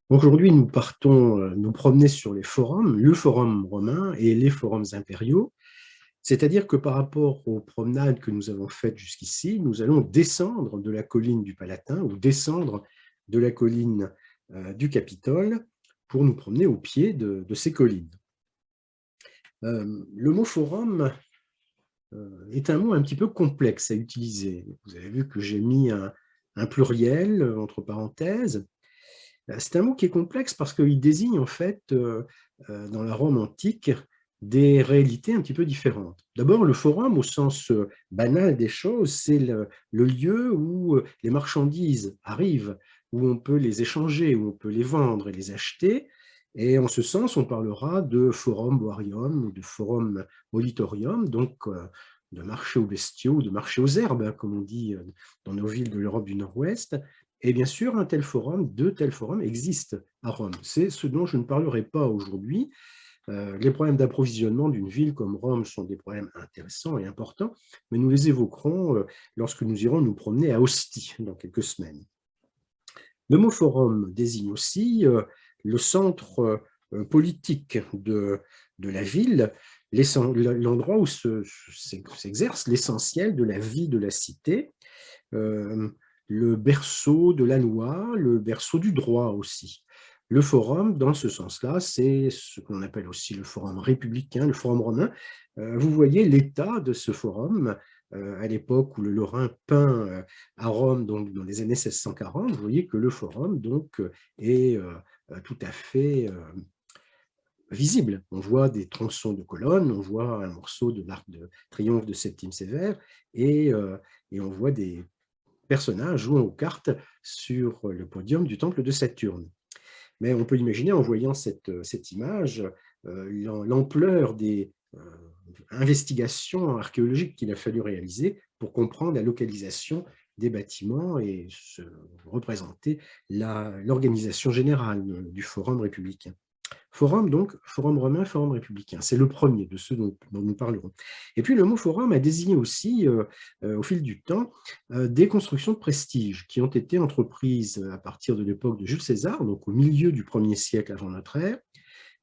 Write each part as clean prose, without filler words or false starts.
Aujourd'hui, nous partons nous promener sur les forums, le forum romain et les forums impériaux. C'est-à-dire que par rapport aux promenades que nous avons faites jusqu'ici, nous allons descendre de la colline du Palatin ou descendre de la colline du Capitole pour nous promener au pied de ces collines. Le mot forum est un mot un petit peu complexe à utiliser. Vous avez vu que j'ai mis un pluriel entre parenthèses. C'est un mot qui est complexe parce qu'il désigne en fait, dans la Rome antique, des réalités un petit peu différentes. D'abord, le forum, au sens banal des choses, c'est le lieu où les marchandises arrivent, où on peut les échanger, où on peut les vendre et les acheter. Et en ce sens, on parlera de forum boarium ou de forum molitorium, donc de marché aux bestiaux, ou de marché aux herbes, hein, comme on dit dans nos villes de l'Europe du Nord-Ouest. Et bien sûr, un tel forum, deux tels forums existent à Rome. C'est ce dont je ne parlerai pas aujourd'hui. Les problèmes d'approvisionnement d'une ville comme Rome sont des problèmes intéressants et importants, mais nous les évoquerons lorsque nous irons nous promener à Ostie dans quelques semaines. Le mot forum désigne aussi le centre politique de la ville, l'endroit où s'exerce l'essentiel de la vie de la cité, le berceau de la loi, le berceau du droit aussi. Le forum, dans ce sens-là, c'est ce qu'on appelle aussi le forum républicain, le forum romain. Vous voyez l'état de ce forum à l'époque où le Lorrain peint à Rome, donc dans les années 1640. Vous voyez que le forum donc, est tout à fait visible. On voit des tronçons de colonnes, on voit un morceau de l'arc de triomphe de Septime Sévère et on voit des personnages jouant aux cartes sur le podium du temple de Saturne. Mais on peut imaginer, en voyant cette image, l'ampleur des investigations archéologiques qu'il a fallu réaliser pour comprendre la localisation des bâtiments et se représenter l'organisation générale du Forum républicain. Forum, donc, forum romain, forum républicain. C'est le premier de ceux dont nous parlerons. Et puis, le mot forum a désigné aussi, au fil du temps, des constructions de prestige qui ont été entreprises à partir de l'époque de Jules César, donc au milieu du 1er siècle avant notre ère,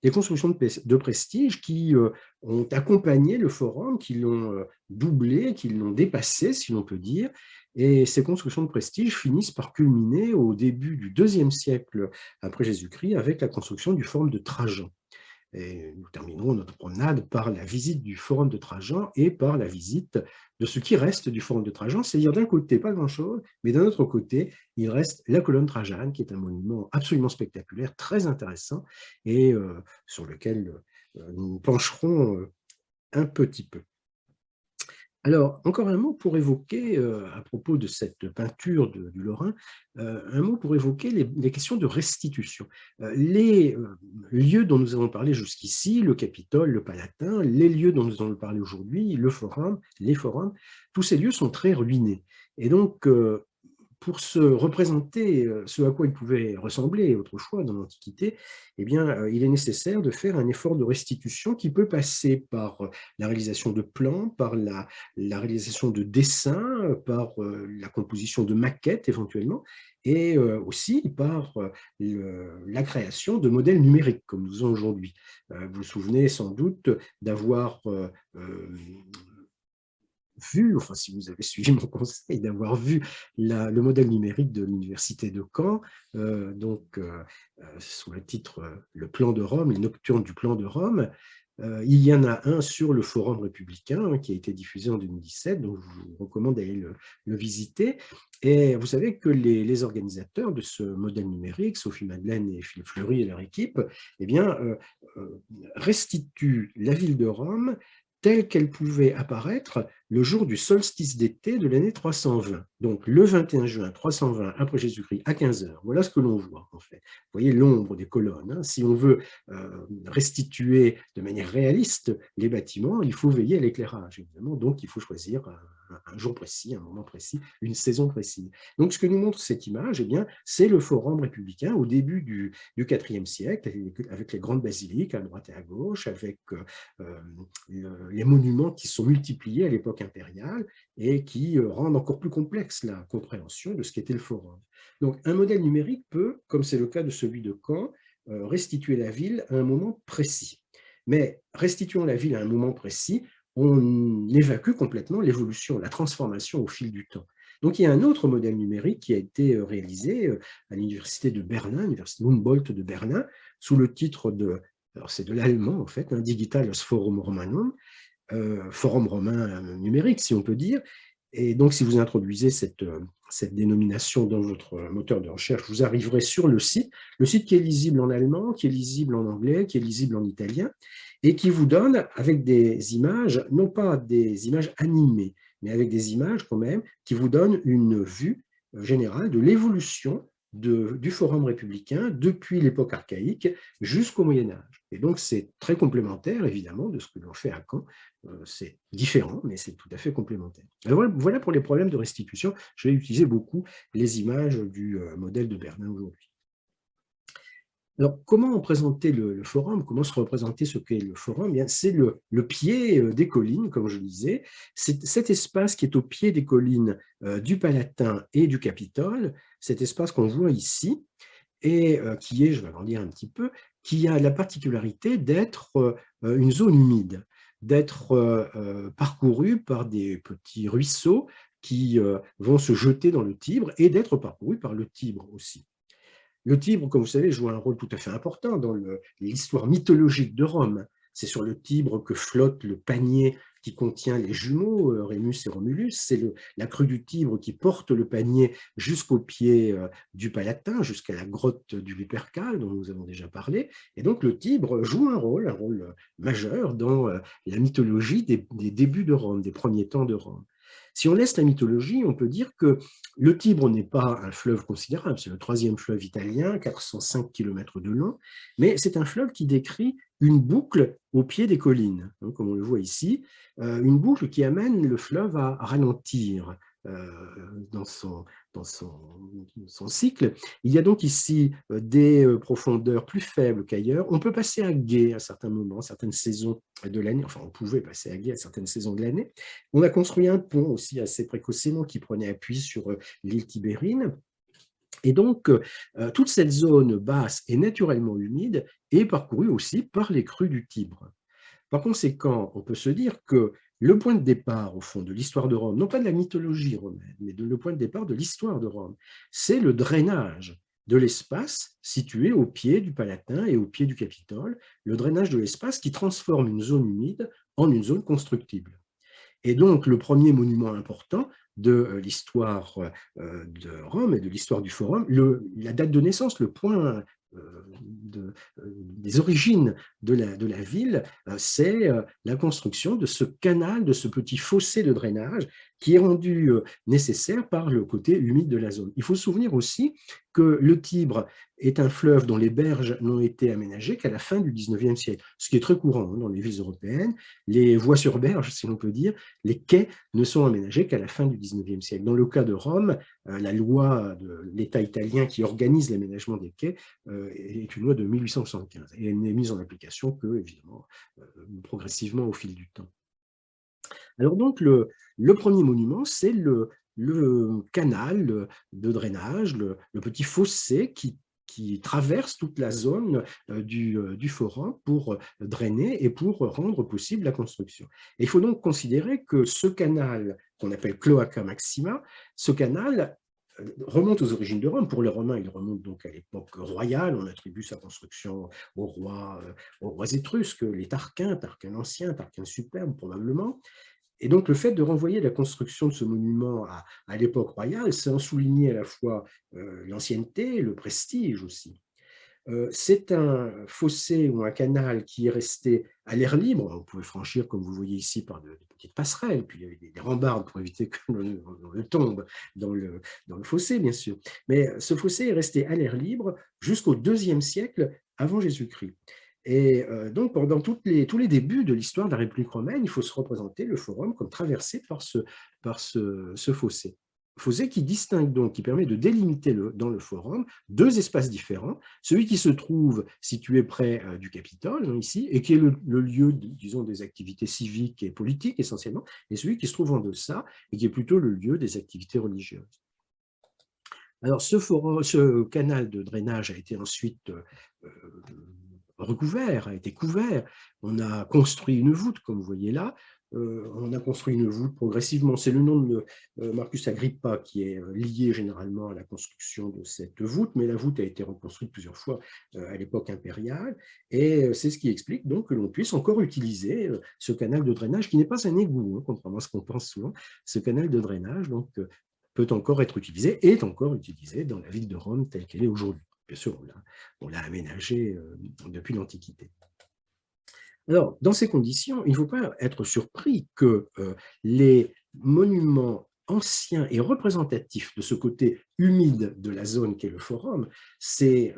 des constructions de prestige qui ont accompagné le forum, qui l'ont doublé, qui l'ont dépassé, si l'on peut dire. Et ces constructions de prestige finissent par culminer au début du IIe siècle après Jésus-Christ avec la construction du forum de Trajan. Et nous terminerons notre promenade par la visite du forum de Trajan et par la visite de ce qui reste du forum de Trajan, c'est-à-dire d'un côté, pas grand-chose, mais d'un autre côté, il reste la colonne Trajane, qui est un monument absolument spectaculaire, très intéressant, et sur lequel nous nous pencherons un petit peu. Alors, encore un mot pour évoquer, à propos de cette peinture du Lorrain, un mot pour évoquer les questions de restitution. Les lieux dont nous avons parlé jusqu'ici, le Capitole, le Palatin, les lieux dont nous allons parler aujourd'hui, le forum, les forums, tous ces lieux sont très ruinés. Et donc, pour se représenter ce à quoi il pouvait ressembler autrefois dans l'Antiquité, eh bien, il est nécessaire de faire un effort de restitution qui peut passer par la réalisation de plans, par la réalisation de dessins, par la composition de maquettes éventuellement, et aussi par la création de modèles numériques comme nous avons aujourd'hui. Vous vous souvenez sans doute d'avoir vu, enfin si vous avez suivi mon conseil, d'avoir vu le modèle numérique de l'université de Caen, sous le titre Le plan de Rome, les nocturnes du plan de Rome. Il y en a un sur le Forum républicain qui a été diffusé en 2017, donc je vous recommande d'aller le visiter. Et vous savez que les organisateurs de ce modèle numérique, Sophie Madeleine et Philippe Fleury et leur équipe, eh bien, restituent la ville de Rome telle qu'elle pouvait apparaître le jour du solstice d'été de l'année 320. Donc le 21 juin 320 après Jésus-Christ à 15 heures. Voilà ce que l'on voit en fait. Vous voyez l'ombre des colonnes. Hein. Si on veut restituer de manière réaliste les bâtiments, il faut veiller à l'éclairage évidemment. Donc il faut choisir un jour précis, un moment précis, une saison précise. Donc, ce que nous montre cette image, eh bien, c'est le forum républicain au début du IVe siècle, avec les grandes basiliques à droite et à gauche, avec les monuments qui sont multipliés à l'époque impériale et qui rendent encore plus complexe la compréhension de ce qu'était le forum. Donc, un modèle numérique peut, comme c'est le cas de celui de Caen, restituer la ville à un moment précis. Mais restituant la ville à un moment précis, on évacue complètement l'évolution, la transformation au fil du temps. Donc, il y a un autre modèle numérique qui a été réalisé à l'université de Berlin, l'université Humboldt de Berlin, sous le titre de, alors c'est de l'allemand en fait, Digitales Forum Romanum, forum romain numérique, si on peut dire. Et donc, si vous introduisez cette dénomination dans votre moteur de recherche, vous arriverez sur le site qui est lisible en allemand, qui est lisible en anglais, qui est lisible en italien, et qui vous donne, avec des images, non pas des images animées, mais avec des images quand même, qui vous donnent une vue générale de l'évolution du forum républicain depuis l'époque archaïque jusqu'au Moyen-Âge. Et donc, c'est très complémentaire, évidemment, de ce que l'on fait à Caen. C'est différent, mais c'est tout à fait complémentaire. Alors voilà pour les problèmes de restitution. Je vais utiliser beaucoup les images du modèle de Berlin aujourd'hui. Alors, comment présenter le forum? Comment se représenter ce qu'est le forum? C'est le pied des collines, comme je disais. C'est cet espace qui est au pied des collines du Palatin et du Capitole, cet espace qu'on voit ici, et qui est, je vais agrandir un petit peu, qui a la particularité d'être une zone humide, d'être parcourue par des petits ruisseaux qui vont se jeter dans le Tibre et d'être parcouru par le Tibre aussi. Le Tibre, comme vous savez, joue un rôle tout à fait important dans l'histoire mythologique de Rome. C'est sur le Tibre que flotte le panier qui contient les jumeaux, Rémus et Romulus. C'est la crue du Tibre qui porte le panier jusqu'au pied du Palatin, jusqu'à la grotte du Lupercal, dont nous avons déjà parlé. Et donc le Tibre joue un rôle majeur dans la mythologie des débuts de Rome, des premiers temps de Rome. Si on laisse la mythologie, on peut dire que le Tibre n'est pas un fleuve considérable, c'est le troisième fleuve italien, 405 km de long, mais c'est un fleuve qui décrit une boucle au pied des collines, hein, comme on le voit ici, une boucle qui amène le fleuve à ralentir dans son cycle. Il y a donc ici des profondeurs plus faibles qu'ailleurs. On peut passer à gué à certains moments, certaines saisons de l'année, enfin on pouvait passer à gué à certaines saisons de l'année. On a construit un pont aussi assez précocement qui prenait appui sur l'île Tibérine. Et donc, toute cette zone basse et naturellement humide est parcourue aussi par les crues du Tibre. Par conséquent, on peut se dire que le point de départ, au fond, de l'histoire de Rome, non pas de la mythologie romaine, mais le point de départ de l'histoire de Rome, c'est le drainage de l'espace situé au pied du Palatin et au pied du Capitole, le drainage de l'espace qui transforme une zone humide en une zone constructible. Et donc, le premier monument important de l'histoire de Rome et de l'histoire du Forum, la date de naissance, le point des origines de la ville, c'est la construction de ce canal, de ce petit fossé de drainage qui est rendu nécessaire par le côté humide de la zone. Il faut se souvenir aussi que le Tibre est un fleuve dont les berges n'ont été aménagées qu'à la fin du XIXe siècle, ce qui est très courant dans les villes européennes. Les voies sur berge, si l'on peut dire, les quais ne sont aménagés qu'à la fin du XIXe siècle. Dans le cas de Rome, la loi de l'État italien qui organise l'aménagement des quais est une loi de 1875 et elle n'est mise en application que, évidemment, progressivement au fil du temps. Alors donc, le premier monument, c'est le canal de drainage, le petit fossé qui traverse toute la zone du forum pour drainer et pour rendre possible la construction. Et il faut donc considérer que ce canal, qu'on appelle Cloaca Maxima, ce canal remonte aux origines de Rome. Pour les Romains, il remonte donc à l'époque royale. On attribue sa construction aux rois étrusques, les Tarquins anciens, Tarquins superbes probablement. Et donc, le fait de renvoyer la construction de ce monument à l'époque royale, c'est en souligner à la fois l'ancienneté, le prestige aussi. C'est un fossé ou un canal qui est resté à l'air libre. On pouvait franchir, comme vous voyez ici, par de petites passerelles, puis il y avait des rambardes pour éviter que l'on tombe dans le fossé, bien sûr. Mais ce fossé est resté à l'air libre jusqu'au IIe siècle avant Jésus-Christ. Et donc, pendant tous les débuts de l'histoire de la République romaine, il faut se représenter le forum comme traversé par ce fossé. Fossé qui distingue donc, qui permet de délimiter dans le forum deux espaces différents, celui qui se trouve situé près du Capitole, hein, ici, et qui est le lieu, disons, des activités civiques et politiques essentiellement, et celui qui se trouve en deçà, et qui est plutôt le lieu des activités religieuses. Alors, ce canal de drainage a été ensuite recouvert, a été couvert. On a construit une voûte, comme vous voyez là. On a construit une voûte progressivement. C'est le nom de Marcus Agrippa qui est lié généralement à la construction de cette voûte, mais la voûte a été reconstruite plusieurs fois à l'époque impériale. Et c'est ce qui explique donc que l'on puisse encore utiliser ce canal de drainage, qui n'est pas un égout, hein, contrairement à ce qu'on pense souvent. Ce canal de drainage donc, peut encore être utilisé, est encore utilisé dans la ville de Rome telle qu'elle est aujourd'hui. Bien sûr, on l'a aménagé depuis l'Antiquité. Alors, dans ces conditions, il ne faut pas être surpris que les monuments anciens et représentatifs de ce côté humide de la zone qu'est le forum, ces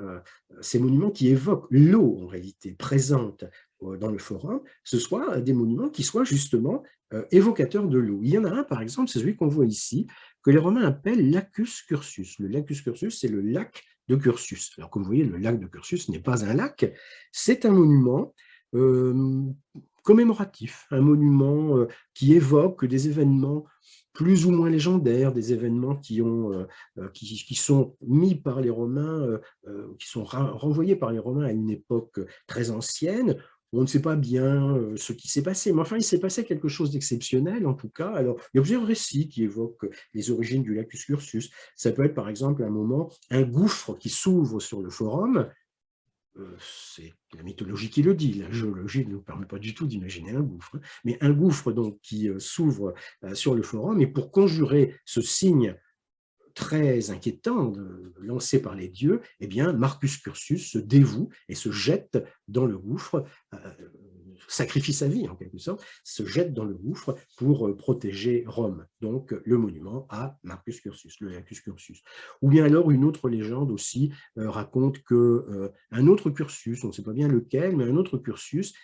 monuments qui évoquent l'eau en réalité présente dans le forum, ce soient des monuments qui soient justement évocateurs de l'eau. Il y en a un, par exemple, c'est celui qu'on voit ici, que les Romains appellent Lacus Curtius. Le Lacus Curtius, c'est le lac de Curtius. Alors, comme vous voyez, le lac de Curtius n'est pas un lac, c'est un monument commémoratif, un monument qui évoque des événements plus ou moins légendaires, des événements qui sont mis par les Romains, qui sont renvoyés par les Romains à une époque très ancienne. On ne sait pas bien ce qui s'est passé, mais enfin, il s'est passé quelque chose d'exceptionnel, en tout cas. Alors, il y a plusieurs récits qui évoquent les origines du Lacus Curtius. Ça peut être, par exemple, un moment, un gouffre qui s'ouvre sur le forum. C'est la mythologie qui le dit, la géologie ne nous permet pas du tout d'imaginer un gouffre, hein. Mais un gouffre donc, qui s'ouvre sur le forum, et pour conjurer ce signe très inquiétant lancé par les dieux, eh bien, Marcus Curtius se dévoue et se jette dans le gouffre, sacrifie sa vie en quelque sorte, se jette dans le gouffre pour protéger Rome. Donc, le monument à Marcus Curtius, le Lacus Curtius. Ou bien alors, une autre légende aussi raconte qu'un autre Curtius, on ne sait pas bien lequel, mais un autre Curtius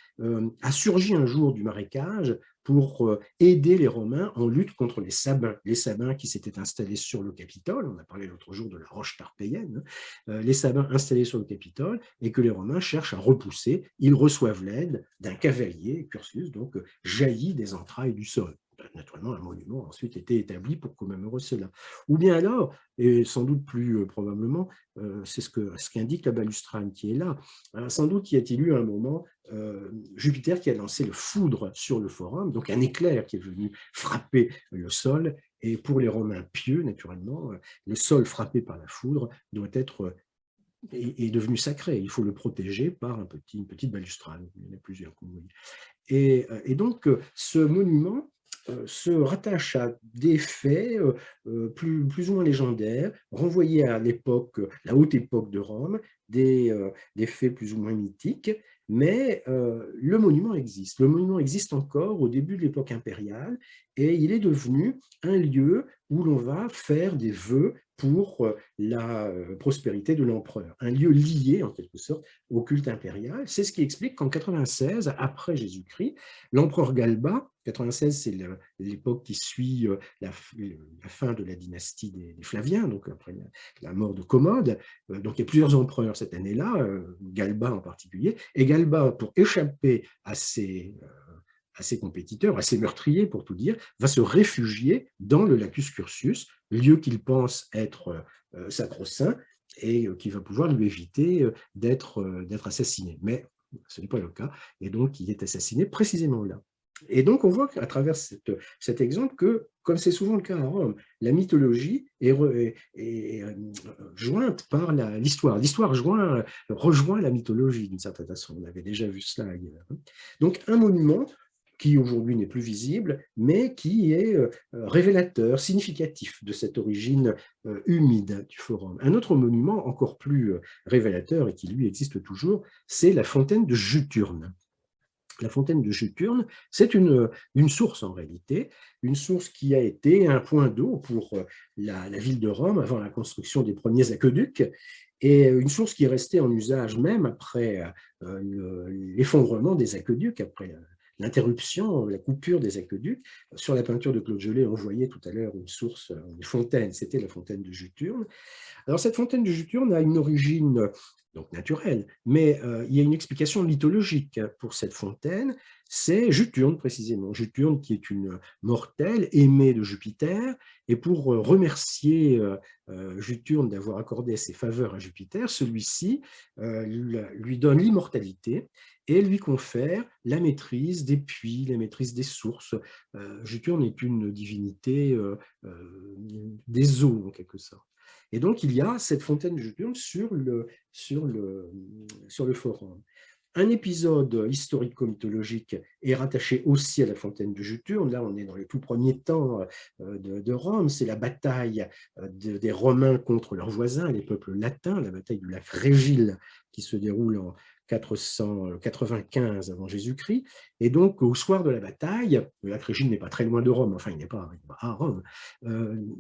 a surgi un jour du marécage pour aider les Romains en lutte contre les Sabins qui s'étaient installés sur le Capitole. On a parlé l'autre jour de la roche tarpéienne, les Sabins installés sur le Capitole et que les Romains cherchent à repousser. Ils reçoivent l'aide d'un cavalier, Curtius, donc jailli des entrailles du sol. Naturellement, un monument a ensuite été établi pour commémorer cela. Ou bien alors, et sans doute plus probablement, c'est ce qu'indique la balustrade qui est là, sans doute y a-t-il eu un moment Jupiter qui a lancé le foudre sur le forum, donc un éclair qui est venu frapper le sol, et pour les Romains pieux, naturellement, le sol frappé par la foudre doit être est devenu sacré, il faut le protéger par une petite balustrade, il y en a plusieurs, comme vous voyez. Et donc, ce monument se rattache à des faits plus ou moins légendaires, renvoyés à l'époque, la haute époque de Rome, des faits plus ou moins mythiques, mais le monument existe. Le monument existe encore au début de l'époque impériale et il est devenu un lieu où l'on va faire des vœux pour la prospérité de l'empereur, un lieu lié en quelque sorte au culte impérial. C'est ce qui explique qu'en 96, après Jésus-Christ, l'empereur Galba, 96 c'est l'époque qui suit la fin de la dynastie des Flaviens, donc après la mort de Commode, donc il y a plusieurs empereurs cette année-là, Galba en particulier, et Galba, pour échapper à ses compétiteurs, à ses meurtriers pour tout dire, va se réfugier dans le Lacus Curtius, lieu qu'il pense être sacro-saint et qui va pouvoir lui éviter d'être assassiné. Mais ce n'est pas le cas, et donc il est assassiné précisément là. Et donc on voit à travers cet exemple que, comme c'est souvent le cas à Rome, la mythologie est jointe par l'histoire. L'histoire rejoint la mythologie d'une certaine façon. On avait déjà vu cela ailleurs. Donc un monument qui aujourd'hui n'est plus visible, mais qui est révélateur, significatif de cette origine humide du forum. Un autre monument encore plus révélateur et qui lui existe toujours, c'est la fontaine de Juturne. La fontaine de Juturne, c'est une source en réalité, une source qui a été un point d'eau pour la ville de Rome avant la construction des premiers aqueducs et une source qui est restée en usage même après l'effondrement des aqueducs, après l'interruption, la coupure des aqueducs. Sur la peinture de Claude Gelée, on voyait tout à l'heure une source, une fontaine, c'était la fontaine de Juturne. Alors cette fontaine de Juturne a une origine donc naturelle, mais il y a une explication mythologique pour cette fontaine, c'est Juturne précisément. Juturne qui est une mortelle aimée de Jupiter, et pour remercier Juturne d'avoir accordé ses faveurs à Jupiter, celui-ci lui donne l'immortalité et lui confère la maîtrise des puits, la maîtrise des sources. Juturne est une divinité des eaux en quelque sorte. Et donc, il y a cette fontaine de Juturne sur le forum. Un épisode historico-mythologique est rattaché aussi à la fontaine de Juturne. Là, on est dans les tout premiers temps de Rome. C'est la bataille des Romains contre leurs voisins, les peuples latins, la bataille du lac Régil qui se déroule en 495 avant Jésus-Christ. Et donc, au soir de la bataille, le lac Régil n'est pas très loin de Rome, enfin, il n'est pas à Rome.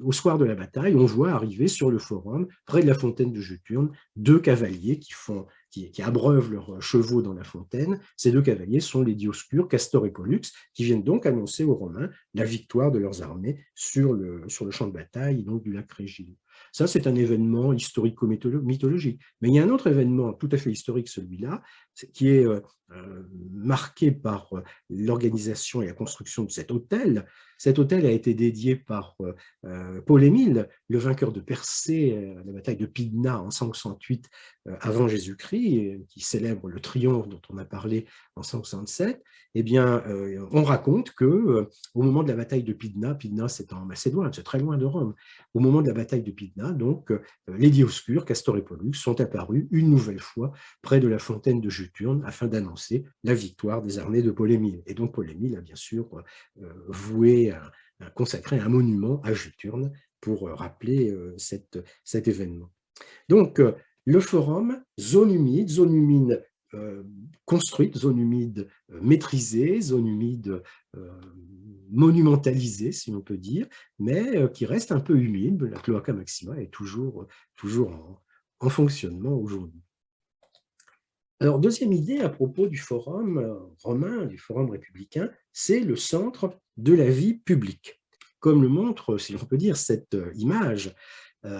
Au soir de la bataille, on voit arriver sur le forum, près de la fontaine de Juturne, deux cavaliers qui abreuvent leurs chevaux dans la fontaine. Ces deux cavaliers sont les Dioscures, Castor et Pollux, qui viennent donc annoncer aux Romains la victoire de leurs armées sur le champ de bataille donc du lac Régil. Ça, c'est un événement historico-mythologique. Mais il y a un autre événement tout à fait historique, celui-là, qui est marqué par l'organisation et la construction de cet hôtel. Cet hôtel a été dédié par Paul-Émile, le vainqueur de Persée à la bataille de Pydna en 168 avant Jésus-Christ, qui célèbre le triomphe dont on a parlé en 167. Eh bien, on raconte que au moment de la bataille de Pydna, Pydna c'est en Macédoine, c'est très loin de Rome, au moment de la bataille de Pydna, donc les Dioscures, Castor et Pollux, sont apparus une nouvelle fois près de la fontaine de Juturne afin d'annoncer la victoire des armées de Paul-Émile. Et donc Paul-Émile a bien sûr consacré un monument à Juturne pour rappeler cet événement. Donc, le forum, zone humide construite, zone humide maîtrisée, zone humide monumentalisée, si l'on peut dire, mais qui reste un peu humide. La cloaca maxima est toujours en fonctionnement aujourd'hui. Alors, deuxième idée à propos du forum romain, du forum républicain, c'est le centre de la vie publique. Comme le montre, si l'on peut dire, cette image,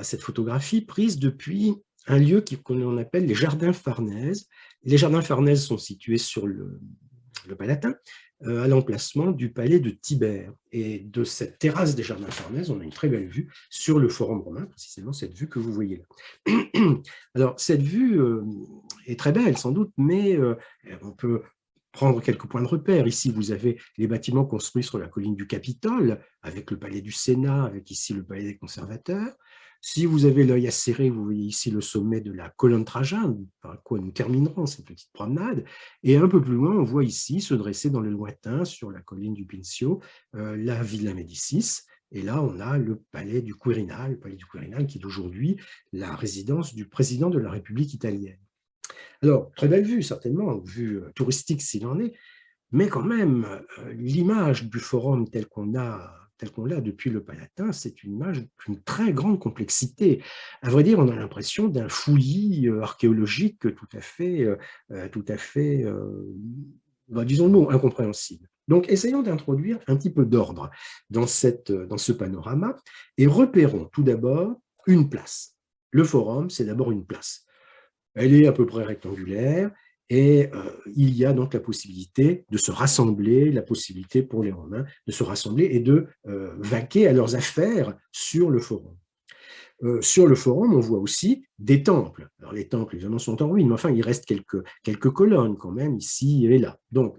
cette photographie prise depuis un lieu qu'on appelle les Jardins Farnèse. Les Jardins Farnèse sont situés sur le Palatin, à l'emplacement du palais de Tibère. Et de cette terrasse des Jardins Farnèse, on a une très belle vue sur le Forum romain, précisément cette vue que vous voyez là. Alors, cette vue est très belle, sans doute, mais on peut prendre quelques points de repère. Ici, vous avez les bâtiments construits sur la colline du Capitole, avec le palais du Sénat, avec ici le palais des conservateurs. Si vous avez l'œil acéré, vous voyez ici le sommet de la colonne Trajane, par quoi nous terminerons cette petite promenade. Et un peu plus loin, on voit ici se dresser dans le lointain, sur la colline du Pincio, la Villa Médicis. Et là, on a le palais du Quirinal, qui est aujourd'hui la résidence du président de la République italienne. Alors, très belle vue, certainement, vue touristique s'il en est, mais quand même, l'image du forum tel qu'on l'a depuis le Palatin, c'est une image d'une très grande complexité. À vrai dire, on a l'impression d'un fouillis archéologique tout à fait, disons le mot, incompréhensible. Donc, essayons d'introduire un petit peu d'ordre dans ce panorama et repérons tout d'abord une place. Le forum, c'est d'abord une place. Elle est à peu près rectangulaire et il y a donc la possibilité de se rassembler, la possibilité pour les Romains de se rassembler et de vaquer à leurs affaires sur le forum. Sur le forum, on voit aussi des temples. Alors les temples, évidemment, sont en ruine, mais enfin, il reste quelques colonnes quand même, ici et là. Donc,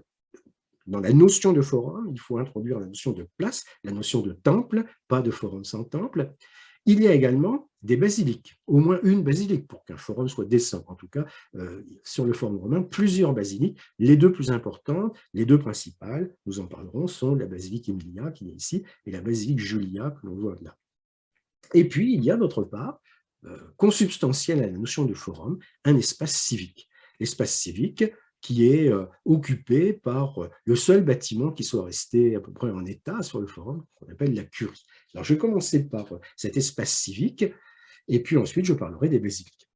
dans la notion de forum, il faut introduire la notion de place, la notion de temple, pas de forum sans temple. Il y a également des basiliques, au moins une basilique, pour qu'un forum soit décent. En tout cas, sur le forum romain, plusieurs basiliques. Les deux plus importantes, les deux principales, nous en parlerons, sont la basilique Emilia, qui est ici, et la basilique Julia, que l'on voit là. Et puis, il y a d'autre part, consubstantiel à la notion de forum, un espace civique. L'espace civique qui est occupé par le seul bâtiment qui soit resté à peu près en état sur le forum, qu'on appelle la curie. Alors, je vais commencer par cet espace civique, et puis ensuite, je parlerai des basiliques.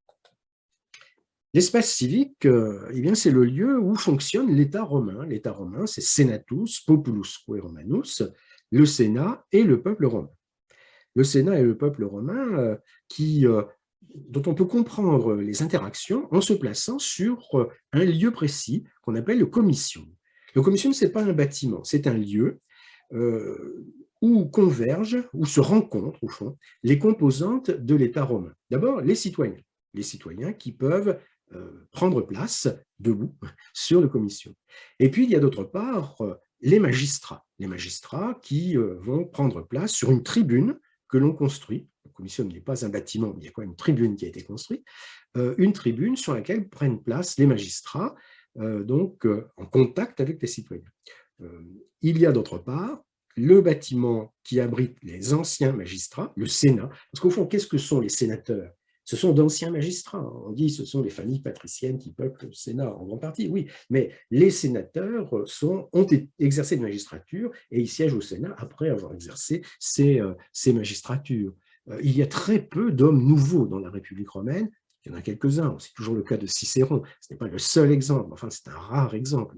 L'espace civique, eh bien, c'est le lieu où fonctionne l'État romain. L'État romain, c'est Senatus Populusque Romanus, le Sénat et le peuple romain. Le Sénat et le peuple romain dont on peut comprendre les interactions en se plaçant sur un lieu précis qu'on appelle le comitium. Le comitium, ce n'est pas un bâtiment, c'est un lieu où convergent, où se rencontrent, au fond, les composantes de l'État romain. D'abord, les citoyens qui peuvent prendre place debout sur le comitium. Et puis, il y a d'autre part les magistrats qui vont prendre place sur une tribune que l'on construit. Le comitium n'est pas un bâtiment, mais il y a quand même une tribune qui a été construite, une tribune sur laquelle prennent place les magistrats, en contact avec les citoyens. Il y a d'autre part le bâtiment qui abrite les anciens magistrats, le Sénat, parce qu'au fond, qu'est-ce que sont les sénateurs? Ce sont d'anciens magistrats. On dit que ce sont les familles patriciennes qui peuplent le Sénat en grande partie, oui, mais les sénateurs ont exercé de magistrature et ils siègent au Sénat après avoir exercé ces magistratures. Il y a très peu d'hommes nouveaux dans la République romaine. Il y en a quelques-uns, c'est toujours le cas de Cicéron, ce n'est pas le seul exemple, enfin c'est un rare exemple,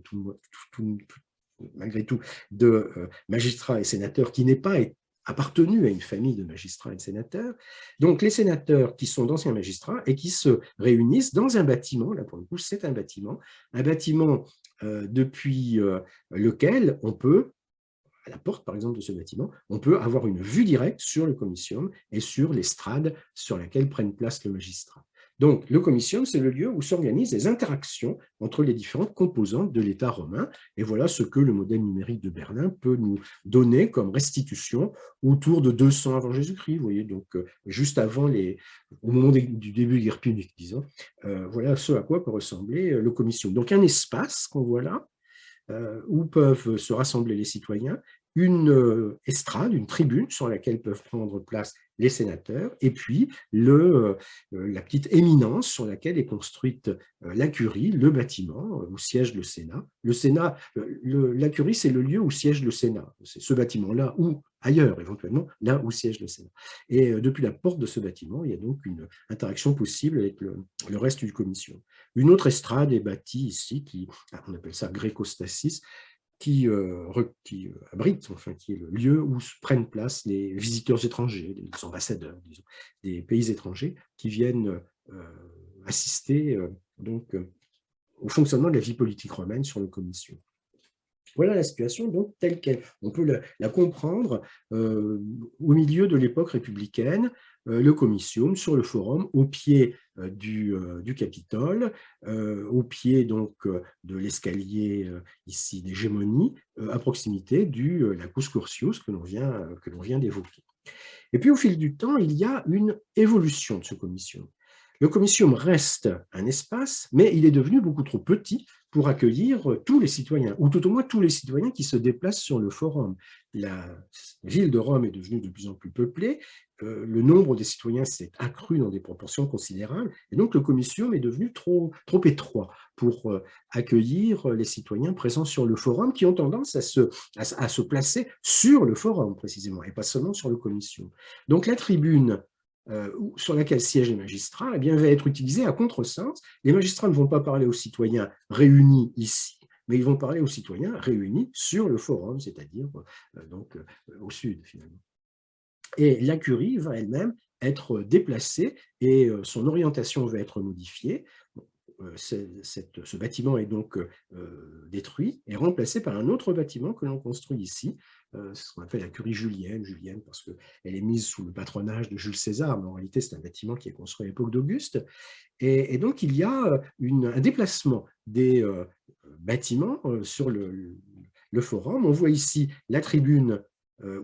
malgré tout, de magistrats et sénateurs qui n'aient pas appartenu à une famille de magistrats et de sénateurs. Donc les sénateurs qui sont d'anciens magistrats et qui se réunissent dans un bâtiment, là pour le coup c'est un bâtiment depuis lequel on peut, à la porte par exemple de ce bâtiment, on peut avoir une vue directe sur le comitium et sur l'estrade sur laquelle prennent place le magistrat. Donc, le comitium, c'est le lieu où s'organisent les interactions entre les différentes composantes de l'État romain. Et voilà ce que le modèle numérique de Berlin peut nous donner comme restitution autour de 200 avant Jésus-Christ. Vous voyez, donc juste avant au moment du début de l'ère punique, disons. Voilà ce à quoi peut ressembler le comitium. Donc, un espace qu'on voit là, où peuvent se rassembler les citoyens, une estrade, une tribune sur laquelle peuvent prendre place les sénateurs, et puis la petite éminence sur laquelle est construite la curie, le bâtiment où siège le Sénat. Le Sénat, la curie, c'est le lieu où siège le Sénat. C'est ce bâtiment-là ou ailleurs, éventuellement, là où siège le Sénat. Et depuis la porte de ce bâtiment, il y a donc une interaction possible avec le reste du commission. Une autre estrade est bâtie ici, on appelle ça Grécostasis, qui abrite, enfin, qui est le lieu où prennent place les visiteurs étrangers, les ambassadeurs, disons, des pays étrangers qui viennent assister au fonctionnement de la vie politique romaine sur le commission. Voilà la situation donc telle qu'elle. On peut la comprendre au milieu de l'époque républicaine, le comitium sur le forum, au pied du Capitole, au pied donc de l'escalier ici d'hégémonie, à proximité de la Cus Curtius que l'on vient d'évoquer. Et puis au fil du temps, il y a une évolution de ce comitium. Le comitium reste un espace, mais il est devenu beaucoup trop petit pour accueillir tous les citoyens, ou tout au moins tous les citoyens qui se déplacent sur le forum. La ville de Rome est devenue de plus en plus peuplée, le nombre des citoyens s'est accru dans des proportions considérables, et donc le comitium est devenu trop étroit pour accueillir les citoyens présents sur le forum, qui ont tendance à se placer sur le forum précisément, et pas seulement sur le comitium. Donc la tribune sur laquelle siègent les magistrats, eh bien, va être utilisée à contresens. Les magistrats ne vont pas parler aux citoyens réunis ici, mais ils vont parler aux citoyens réunis sur le forum, c'est-à-dire au sud, finalement. Et la curie va elle-même être déplacée et son orientation va être modifiée. Ce bâtiment est donc détruit et remplacé par un autre bâtiment que l'on construit ici, ce qu'on appelle la curie julienne parce qu'elle est mise sous le patronage de Jules César, mais en réalité c'est un bâtiment qui est construit à l'époque d'Auguste. Et donc il y a un déplacement des bâtiments sur le forum. On voit ici la tribune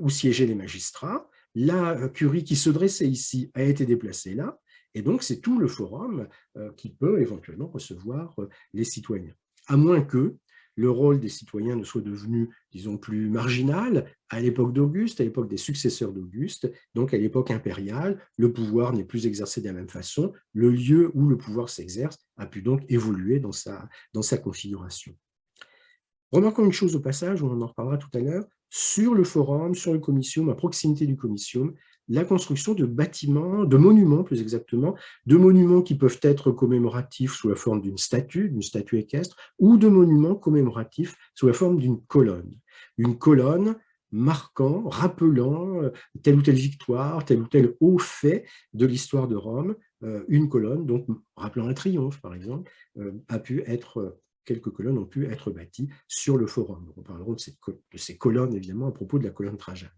où siégeaient les magistrats. La curie qui se dressait ici a été déplacée là. Et donc, c'est tout le forum qui peut éventuellement recevoir les citoyens. À moins que le rôle des citoyens ne soit devenu, disons, plus marginal à l'époque d'Auguste, à l'époque des successeurs d'Auguste, donc à l'époque impériale, le pouvoir n'est plus exercé de la même façon, le lieu où le pouvoir s'exerce a pu donc évoluer dans sa configuration. Remarquons une chose au passage, on en reparlera tout à l'heure, sur le forum, sur le comitium, à proximité du comitium, la construction de bâtiments, de monuments plus exactement, de monuments qui peuvent être commémoratifs sous la forme d'une statue équestre, ou de monuments commémoratifs sous la forme d'une colonne. Une colonne marquant, rappelant telle ou telle victoire, tel ou tel haut fait de l'histoire de Rome, une colonne, donc rappelant un triomphe par exemple, a pu être, quelques colonnes ont pu être bâties sur le forum. On parlera de ces colonnes évidemment à propos de la colonne Trajane.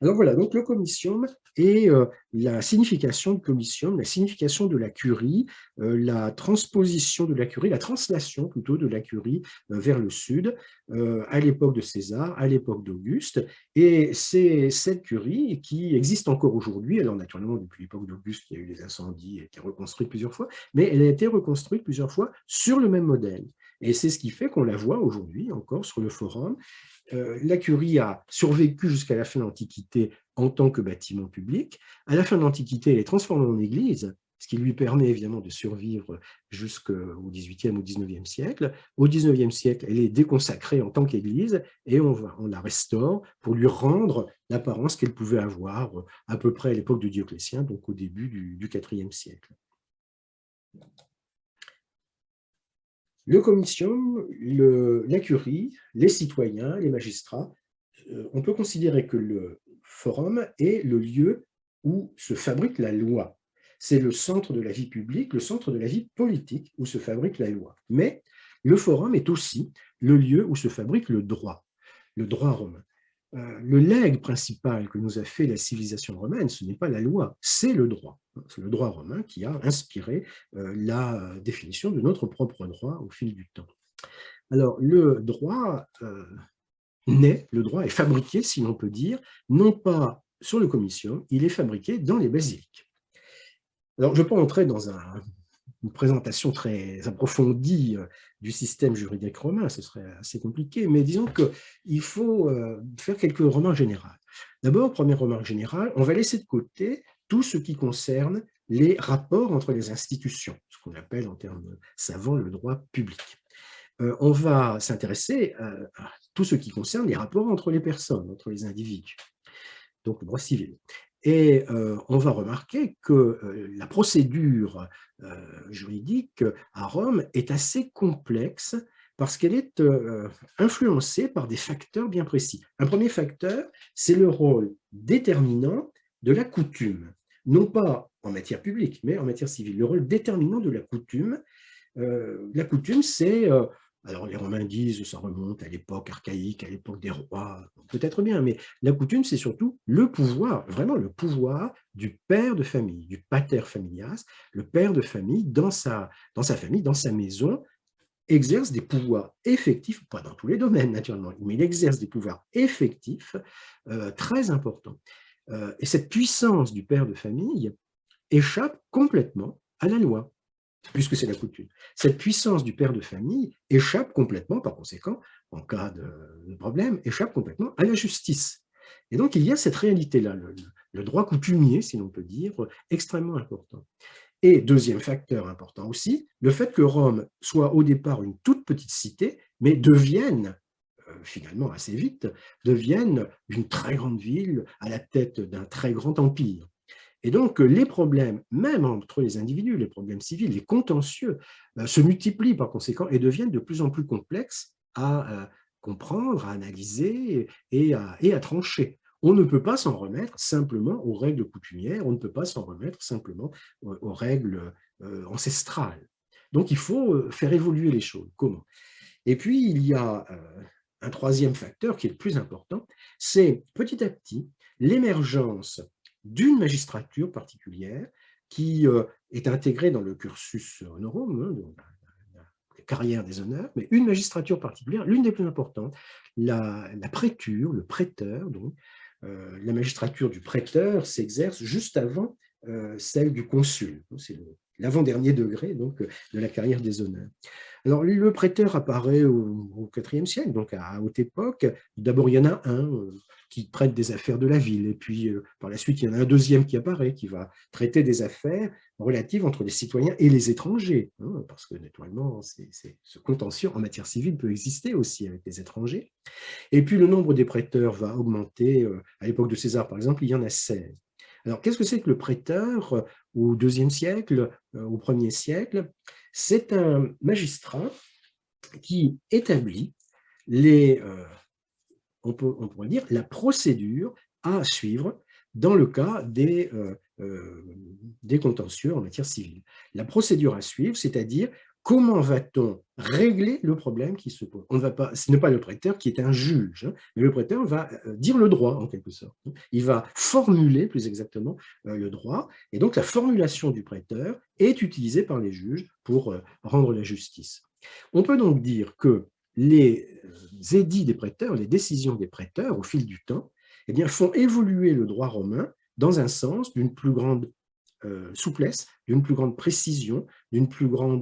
Alors voilà, donc le comitium et la signification du comitium, la signification de la curie, la transposition de la curie, la translation plutôt de la curie vers le sud, à l'époque de César, à l'époque d'Auguste, et c'est cette curie qui existe encore aujourd'hui. Alors naturellement, depuis l'époque d'Auguste, il y a eu des incendies, elle a été reconstruite plusieurs fois, mais elle a été reconstruite plusieurs fois sur le même modèle. Et c'est ce qui fait qu'on la voit aujourd'hui encore sur le forum. La curie a survécu jusqu'à la fin de l'Antiquité en tant que bâtiment public. À la fin de l'Antiquité, elle est transformée en église, ce qui lui permet évidemment de survivre jusqu'au XVIIIe ou XIXe siècle. Au XIXe siècle, elle est déconsacrée en tant qu'église et on la restaure pour lui rendre l'apparence qu'elle pouvait avoir à peu près à l'époque de Dioclétien, donc au début du IVe siècle. Le comitium, la curie, les citoyens, les magistrats, on peut considérer que le forum est le lieu où se fabrique la loi. C'est le centre de la vie publique, le centre de la vie politique où se fabrique la loi. Mais le forum est aussi le lieu où se fabrique le droit romain. Le legs principal que nous a fait la civilisation romaine, ce n'est pas la loi, c'est le droit. C'est le droit romain qui a inspiré la définition de notre propre droit au fil du temps. Alors, le droit le droit est fabriqué, si l'on peut dire, non pas sur le comitium, il est fabriqué dans les basiliques. Alors, je ne vais pas entrer dans une présentation très approfondie du système juridique romain, ce serait assez compliqué, mais disons qu'il faut faire quelques remarques générales. D'abord, première remarque générale, on va laisser de côté tout ce qui concerne les rapports entre les institutions, ce qu'on appelle en termes savants le droit public. On va s'intéresser à tout ce qui concerne les rapports entre les personnes, entre les individus, donc le droit civil. Et on va remarquer que la procédure juridique à Rome est assez complexe parce qu'elle est influencée par des facteurs bien précis. Un premier facteur, c'est le rôle déterminant de la coutume, non pas en matière publique, mais en matière civile. Le rôle déterminant de la coutume, c'est alors les Romains disent que ça remonte à l'époque archaïque, à l'époque des rois, peut-être bien, mais la coutume, c'est surtout le pouvoir, vraiment le pouvoir du père de famille, du pater familias, le père de famille dans sa famille, dans sa maison, exerce des pouvoirs effectifs, pas dans tous les domaines naturellement, mais il exerce des pouvoirs effectifs très importants. Et cette puissance du père de famille échappe complètement à la loi, puisque c'est la coutume. Cette puissance du père de famille échappe complètement, par conséquent, en cas de problème, échappe complètement à la justice. Et donc, il y a cette réalité-là, le droit coutumier, si l'on peut dire, extrêmement important. Et deuxième facteur important aussi, le fait que Rome soit au départ une toute petite cité, mais devienne, finalement assez vite, devienne une très grande ville à la tête d'un très grand empire. Et donc, les problèmes, même entre les individus, les problèmes civils, les contentieux, se multiplient par conséquent et deviennent de plus en plus complexes à comprendre, à analyser et à trancher. On ne peut pas s'en remettre simplement aux règles coutumières, on ne peut pas s'en remettre simplement aux règles ancestrales. Donc, il faut faire évoluer les choses. Comment? Et puis, il y a un troisième facteur qui est le plus important, c'est petit à petit l'émergence d'une magistrature particulière qui est intégrée dans le cursus honorum, hein, la carrière des honneurs, mais une magistrature particulière, l'une des plus importantes, la préture, le préteur. Donc, la magistrature du préteur s'exerce juste avant celle du consul. C'est l'avant-dernier degré donc, de la carrière des honneurs. Alors, le préteur apparaît au IVe siècle, donc à haute époque. D'abord, il y en a un qui traite des affaires de la ville. Et puis, par la suite, il y en a un deuxième qui apparaît, qui va traiter des affaires relatives entre les citoyens et les étrangers, hein, parce que, naturellement, ce contentieux en matière civile peut exister aussi avec les étrangers. Et puis, le nombre des prêteurs va augmenter. À l'époque de César, par exemple, il y en a 16. Alors, qu'est-ce que c'est que le prêteur au IIe siècle, au 1er siècle? C'est un magistrat qui établit on pourrait dire, la procédure à suivre dans le cas des contentieux en matière civile. La procédure à suivre, c'est-à-dire comment va-t-on régler le problème qui se pose. Ce n'est pas le prêteur qui est un juge, hein, mais le prêteur va dire le droit, en quelque sorte. Il va formuler, plus exactement, le droit, et donc la formulation du prêteur est utilisée par les juges pour rendre la justice. On peut donc dire que les édits des prêteurs, les décisions des prêteurs, au fil du temps, eh bien, font évoluer le droit romain dans un sens d'une plus grande souplesse, d'une plus grande précision, d'un plus grand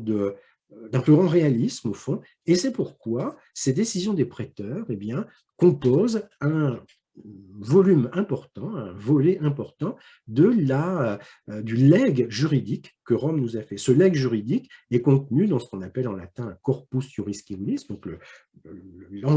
réalisme, au fond, et c'est pourquoi ces décisions des prêteurs eh bien, composent un volume important, un volet important du legs juridique que Rome nous a fait. Ce legs juridique est contenu dans ce qu'on appelle en latin un corpus juris civilis, donc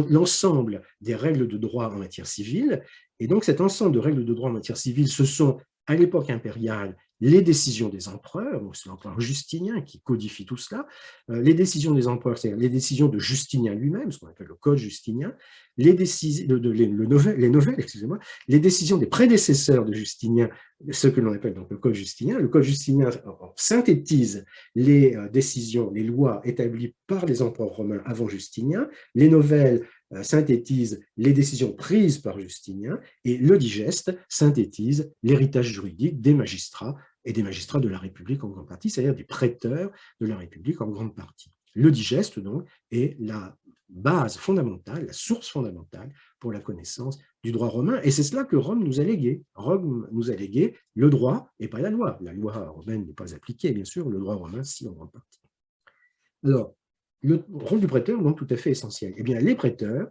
l'ensemble des règles de droit en matière civile. Et donc cet ensemble de règles de droit en matière civile, ce sont à l'époque impériale les décisions des empereurs, donc c'est l'empereur Justinien qui codifie tout cela, les décisions des empereurs, c'est-à-dire les décisions de Justinien lui-même, ce qu'on appelle le code justinien, les nouvelles, excusez-moi, les décisions des prédécesseurs de Justinien, ce que l'on appelle donc le code justinien. Le code justinien synthétise les décisions, les lois établies par les empereurs romains avant Justinien. Les nouvelles synthétise les décisions prises par Justinien, et le digeste synthétise l'héritage juridique des magistrats et des magistrats de la République en grande partie, c'est-à-dire des prêteurs de la République en grande partie. Le digeste, donc, est la base fondamentale, la source fondamentale pour la connaissance du droit romain, et c'est cela que Rome nous a légué. Rome nous a légué le droit et pas la loi. La loi romaine n'est pas appliquée, bien sûr, le droit romain, si, en grande partie. Alors, le rôle du prêteur, donc, tout à fait essentiel. Eh bien, les prêteurs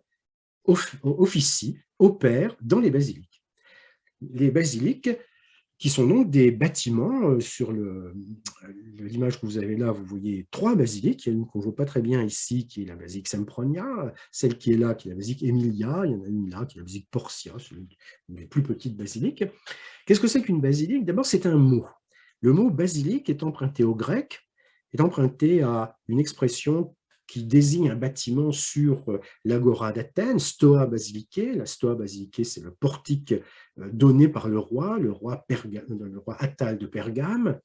officient, opèrent dans les basiliques. Les basiliques, qui sont donc des bâtiments, sur l'image que vous avez là, vous voyez 3 basiliques. Il y a une qu'on ne voit pas très bien ici, qui est la basilique Sempronia, celle qui est là, qui est la basilique Emilia, il y en a une là, qui est la basilique Porcia, une des plus petites basiliques. Qu'est-ce que c'est qu'une basilique? D'abord, c'est un mot. Le mot basilique est emprunté au grec, est emprunté à une expression qui désigne un bâtiment sur l'agora d'Athènes, Stoa Basilicae. La Stoa Basilicae, c'est le portique donné par le roi Attale de Pergame.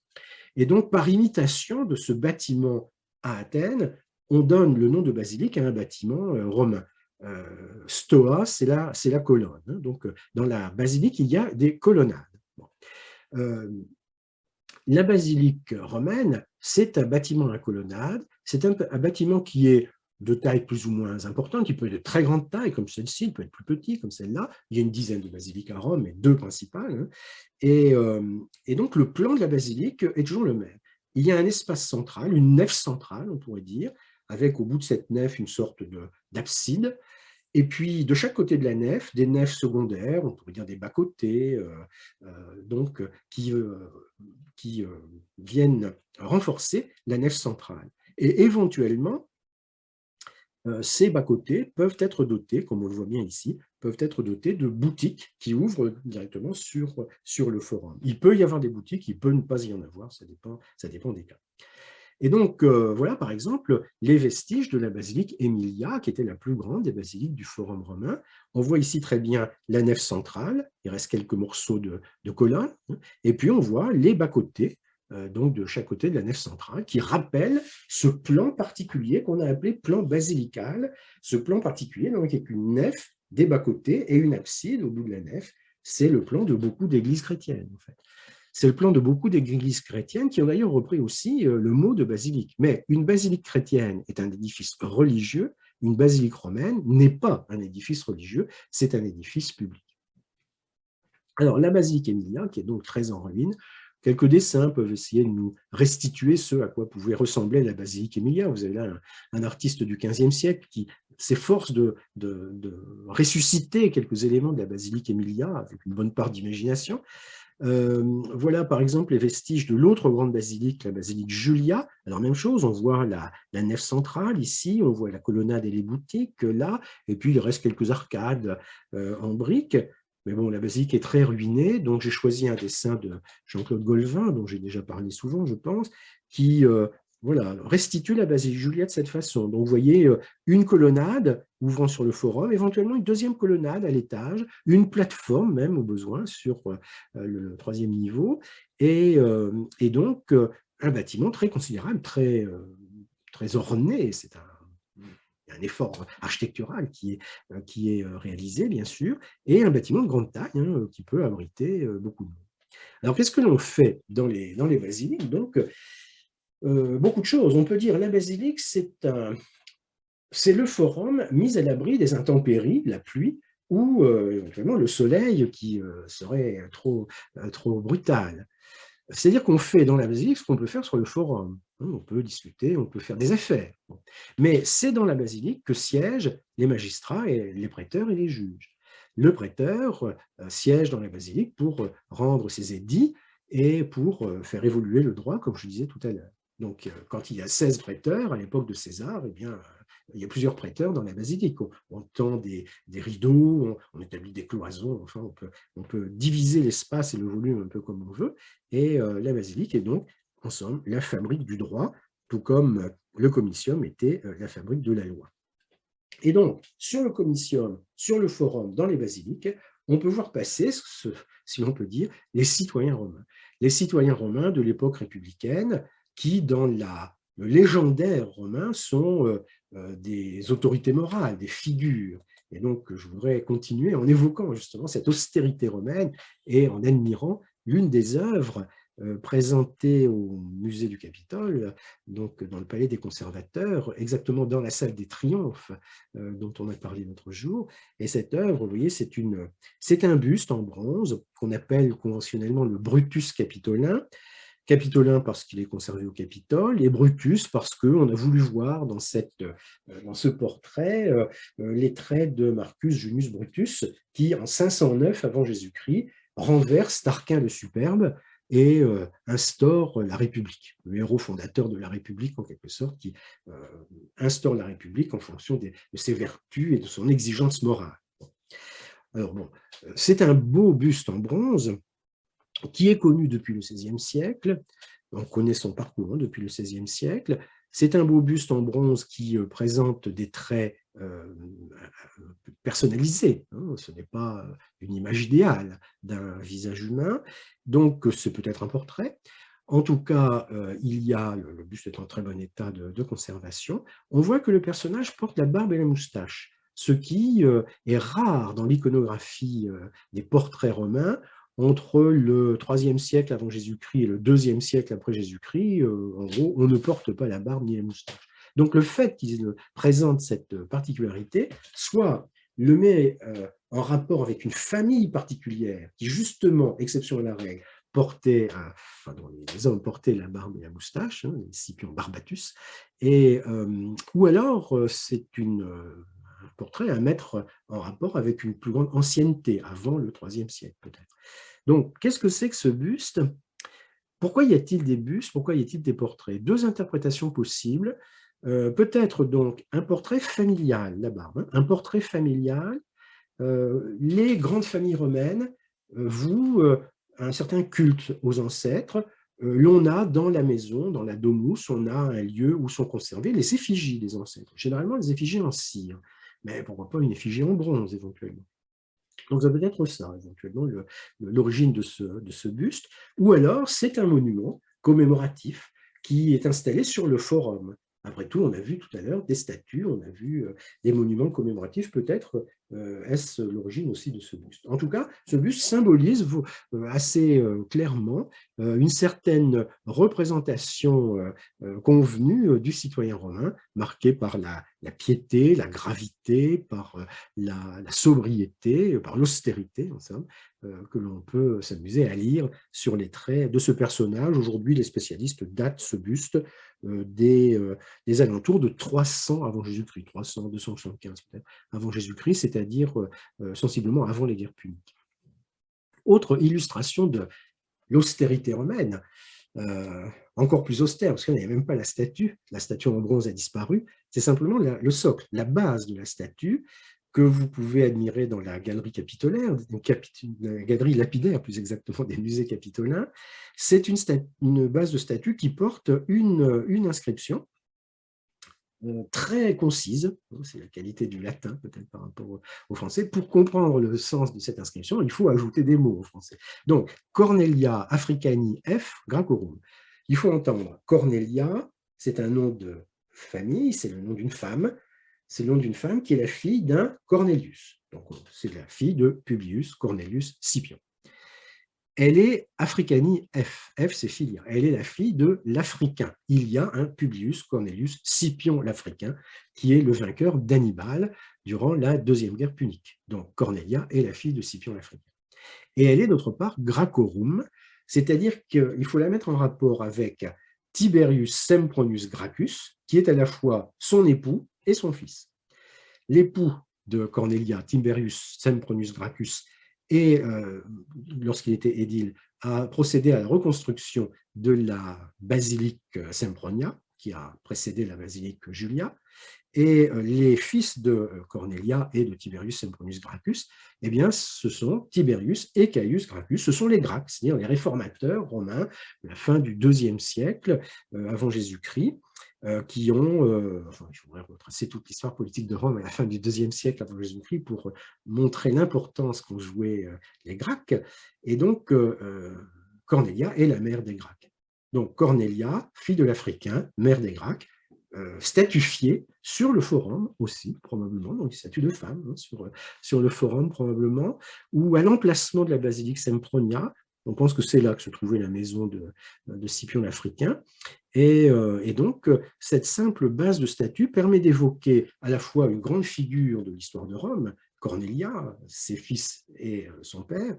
Et donc, par imitation de ce bâtiment à Athènes, on donne le nom de basilique à un bâtiment romain. Stoa, c'est la colonne. Donc, dans la basilique, il y a des colonnades. Bon. La basilique romaine, c'est un bâtiment à colonnade, c'est un bâtiment qui est de taille plus ou moins importante, qui peut être de très grande taille, comme celle-ci, il peut être plus petit, comme celle-là. Il y a une dizaine de basiliques à Rome, mais 2 principales. Et donc, le plan de la basilique est toujours le même. Il y a un espace central, une nef centrale, on pourrait dire, avec au bout de cette nef une sorte d'abside. Et puis, de chaque côté de la nef, des nefs secondaires, on pourrait dire des bas-côtés, donc, qui viennent renforcer la nef centrale. Et éventuellement, ces bas-côtés peuvent être dotés, comme on le voit bien ici, peuvent être dotés de boutiques qui ouvrent directement sur le forum. Il peut y avoir des boutiques, il peut ne pas y en avoir, ça dépend des cas. Et donc, voilà, par exemple, les vestiges de la basilique Emilia, qui était la plus grande des basiliques du Forum romain. On voit ici très bien la nef centrale, il reste quelques morceaux de colonnes, et puis on voit les bas-côtés, donc de chaque côté de la nef centrale, qui rappellent ce plan particulier qu'on a appelé plan basilical. Ce plan particulier, donc, avec une nef, des bas-côtés et une abside au bout de la nef. C'est le plan de beaucoup d'églises chrétiennes, en fait. C'est le plan de beaucoup d'églises chrétiennes qui ont d'ailleurs repris aussi le mot de basilique. Mais une basilique chrétienne est un édifice religieux, une basilique romaine n'est pas un édifice religieux, c'est un édifice public. Alors, la basilique Emilia, qui est donc très en ruine, quelques dessins peuvent essayer de nous restituer ce à quoi pouvait ressembler la basilique Emilia. Vous avez là un artiste du XVe siècle qui s'efforce de ressusciter quelques éléments de la basilique Emilia avec une bonne part d'imagination. Voilà par exemple les vestiges de l'autre grande basilique, la basilique Julia. Alors même chose, on voit la nef centrale ici, on voit la colonnade et les boutiques là, et puis il reste quelques arcades en briques. Mais bon, la basilique est très ruinée, donc j'ai choisi un dessin de Jean-Claude Golvin, dont j'ai déjà parlé souvent, je pense, qui voilà, restitue la basilique Julia de cette façon. Donc vous voyez une colonnade ouvrant sur le forum, éventuellement une deuxième colonnade à l'étage, une plateforme même au besoin sur le troisième niveau, et donc un bâtiment très considérable, très orné. C'est un effort architectural qui est réalisé, bien sûr, et un bâtiment de grande taille hein, qui peut abriter beaucoup de monde. Alors, qu'est-ce que l'on fait dans les basiliques? Donc, beaucoup de choses. On peut dire la basilique, c'est le forum mis à l'abri des intempéries, la pluie, ou éventuellement le soleil qui serait trop brutal. C'est-à-dire qu'on fait dans la basilique ce qu'on peut faire sur le forum. On peut discuter, on peut faire des affaires. Mais c'est dans la basilique que siègent les magistrats, et les prêteurs et les juges. Le prêteur siège dans la basilique pour rendre ses édits et pour faire évoluer le droit, comme je disais tout à l'heure. Donc, quand il y a 16 prêteurs, à l'époque de César, eh bien, il y a plusieurs prêteurs dans la basilique. On tend des rideaux, on établit des cloisons, enfin, on peut diviser l'espace et le volume un peu comme on veut. Et la basilique est donc, en somme, la fabrique du droit, tout comme le comitium était la fabrique de la loi. Et donc, sur le comitium, sur le forum, dans les basiliques, on peut voir passer, si on peut dire, les citoyens romains. Les citoyens romains de l'époque républicaine qui, dans le légendaire romain, sont des autorités morales, des figures. Et donc, je voudrais continuer en évoquant justement cette austérité romaine et en admirant l'une des œuvres présentées au musée du Capitole, donc dans le palais des conservateurs, exactement dans la salle des triomphes dont on a parlé l'autre jour. Et cette œuvre, vous voyez, c'est un buste en bronze qu'on appelle conventionnellement le Brutus capitolin. Capitolin parce qu'il est conservé au Capitole, et Brutus parce qu'on a voulu voir dans ce portrait les traits de Marcus Junius Brutus, qui en 509 avant Jésus-Christ renverse Tarquin le Superbe et instaure la République, le héros fondateur de la République en quelque sorte, qui instaure la République en fonction de ses vertus et de son exigence morale. Alors bon, c'est un beau buste en bronze qui est connu depuis le XVIe siècle. On connaît son parcours depuis le XVIe siècle. C'est un beau buste en bronze qui présente des traits personnalisés. Ce n'est pas une image idéale d'un visage humain, donc c'est peut-être un portrait. En tout cas, le buste est en très bon état de conservation. On voit que le personnage porte la barbe et la moustache, ce qui est rare dans l'iconographie des portraits romains. Entre le IIIe siècle avant Jésus-Christ et le IIe siècle après Jésus-Christ, en gros, on ne porte pas la barbe ni la moustache. Donc le fait qu'il présente cette particularité, soit le met en rapport avec une famille particulière qui, justement, exception à la règle, dont les hommes portaient la barbe et la moustache, les Scipion barbatus, ou alors c'est un portrait à mettre en rapport avec une plus grande ancienneté, avant le IIIe siècle peut-être. Donc, qu'est-ce que c'est que ce buste? Pourquoi y a-t-il des bustes? Pourquoi y a-t-il des portraits? Deux interprétations possibles. Peut-être donc un portrait familial, la barbe, un portrait familial. Les grandes familles romaines vouent un certain culte aux ancêtres. L'on a dans la maison, dans la domus, on a un lieu où sont conservées les effigies des ancêtres. Généralement, les effigies en cire, mais pourquoi pas une effigie en bronze éventuellement. Donc ça peut être ça, éventuellement, l'origine de ce buste. Ou alors, c'est un monument commémoratif qui est installé sur le forum. Après tout, on a vu tout à l'heure des statues, on a vu des monuments commémoratifs peut-être est-ce l'origine aussi de ce buste? En tout cas, ce buste symbolise assez clairement une certaine représentation convenue du citoyen romain, marquée par la piété, la gravité, par la sobriété, par l'austérité, en somme, que l'on peut s'amuser à lire sur les traits de ce personnage. Aujourd'hui, les spécialistes datent ce buste des alentours de 300 avant Jésus-Christ, 300, 275 peut-être, avant Jésus-Christ, c'est-à-dire sensiblement avant les guerres puniques. Autre illustration de l'austérité romaine, encore plus austère, parce qu'il n'y avait même pas la statue en bronze a disparu, c'est simplement le socle, la base de la statue, que vous pouvez admirer dans la galerie capitolaire, la galerie lapidaire plus exactement des musées capitolins. C'est une base de statue qui porte une inscription très concise, c'est la qualité du latin peut-être par rapport au français. Pour comprendre le sens de cette inscription, il faut ajouter des mots au français. Donc, Cornelia Africani F. Gracorum. Il faut entendre Cornelia, c'est un nom de famille, c'est le nom d'une femme, c'est le nom d'une femme qui est la fille d'un Cornelius. Donc, c'est la fille de Publius Cornelius Scipion. Elle est Africani F. F, c'est filia. Elle est la fille de l'Africain. Il y a un Publius Cornelius Scipion l'Africain, qui est le vainqueur d'Hannibal durant la Deuxième Guerre punique. Donc, Cornelia est la fille de Scipion l'Africain. Et elle est d'autre part Gracorum, c'est-à-dire qu'il faut la mettre en rapport avec Tiberius Sempronius Gracchus, qui est à la fois son époux et son fils. L'époux de Cornelia, Tiberius Sempronius Gracchus, et lorsqu'il était édile, a procédé à la reconstruction de la basilique Sempronia, qui a précédé la basilique Julia, et les fils de Cornelia et de Tiberius Sempronius Gracchus, eh bien, ce sont Tiberius et Caius Gracchus, ce sont les Gracques, c'est-à-dire les réformateurs romains de la fin du IIe siècle avant Jésus-Christ, qui ont, enfin, je voudrais retracer toute l'histoire politique de Rome à la fin du IIe siècle avant Jésus-Christ pour montrer l'importance qu'ont joué les Gracques. Et donc, Cornelia est la mère des Gracques. Donc, Cornelia, fille de l'Africain, mère des Gracques, statufiée sur le forum aussi, probablement, donc statue de femme, hein, sur le forum probablement, ou à l'emplacement de la basilique Sempronia. On pense que c'est là que se trouvait la maison de Scipion l'Africain. Et donc, cette simple base de statue permet d'évoquer à la fois une grande figure de l'histoire de Rome, Cornelia, ses fils et son père,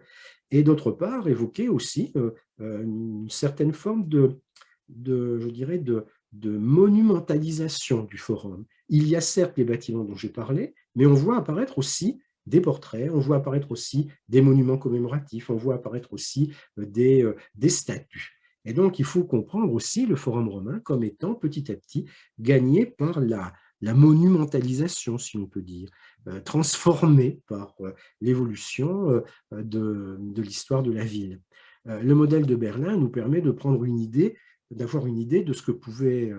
et d'autre part, évoquer aussi une certaine forme je dirais, de monumentalisation du forum. Il y a certes les bâtiments dont j'ai parlé, mais on voit apparaître aussi des portraits, on voit apparaître aussi des monuments commémoratifs, on voit apparaître aussi des statues. Et donc, il faut comprendre aussi le forum romain comme étant petit à petit gagné par la monumentalisation, si on peut dire, transformé par l'évolution de l'histoire de la ville. Le modèle de Berlin nous permet de prendre une idée, d'avoir une idée de ce que pouvait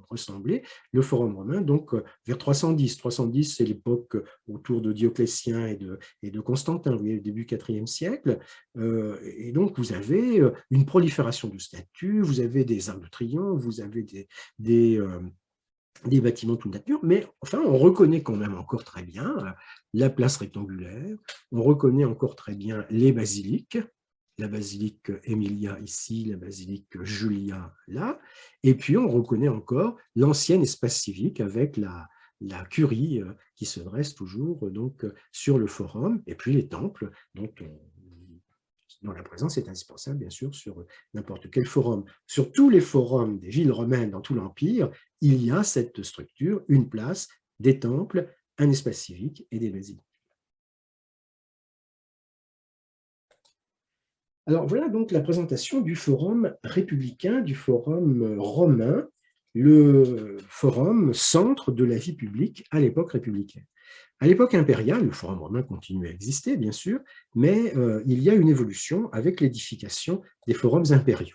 ressembler le forum romain, donc vers 310. 310, c'est l'époque autour de Dioclétien et de Constantin, vous voyez, début 4e siècle. Et donc, vous avez une prolifération de statues, vous avez des arcs de triomphe, vous avez des bâtiments de toute nature, mais enfin, on reconnaît quand même encore très bien la place rectangulaire, on reconnaît encore très bien les basiliques, la basilique Emilia ici, la basilique Julia là, et puis on reconnaît encore l'ancien espace civique avec la curie qui se dresse toujours donc, sur le forum, et puis les temples dont la présence est indispensable, bien sûr, sur n'importe quel forum. Sur tous les forums des villes romaines dans tout l'Empire, il y a cette structure, une place, des temples, un espace civique et des basiliques. Alors voilà donc la présentation du forum républicain, du forum romain, le forum centre de la vie publique à l'époque républicaine. À l'époque impériale, le forum romain continue à exister, bien sûr, mais il y a une évolution avec l'édification des forums impériaux.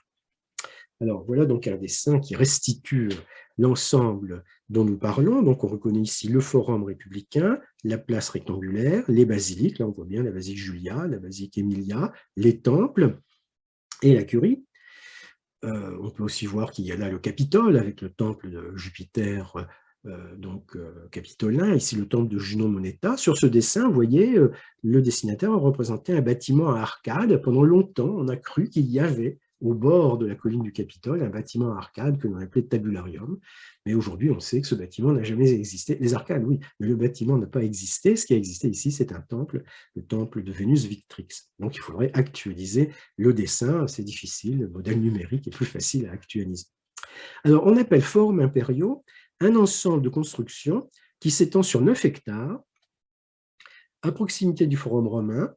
Alors voilà donc un dessin qui restitue l'ensemble dont nous parlons. Donc on reconnaît ici le forum républicain, la place rectangulaire, les basiliques, là on voit bien la basilique Julia, la basilique Emilia, les temples et la curie. On peut aussi voir qu'il y a là le Capitole avec le temple de Jupiter capitolin, ici le temple de Junon Moneta. Sur ce dessin, vous voyez, le dessinateur a représenté un bâtiment à arcade. Pendant longtemps, on a cru qu'il y avait au bord de la colline du Capitole un bâtiment à arcade que l'on appelait tabularium. Mais aujourd'hui, on sait que ce bâtiment n'a jamais existé. Les arcades, oui, mais le bâtiment n'a pas existé. Ce qui a existé ici, c'est un temple, le temple de Vénus Victrix. Donc, il faudrait actualiser le dessin. C'est difficile, le modèle numérique est plus facile à actualiser. Alors, on appelle forums impériaux un ensemble de constructions qui s'étend sur 9 hectares, à proximité du forum romain,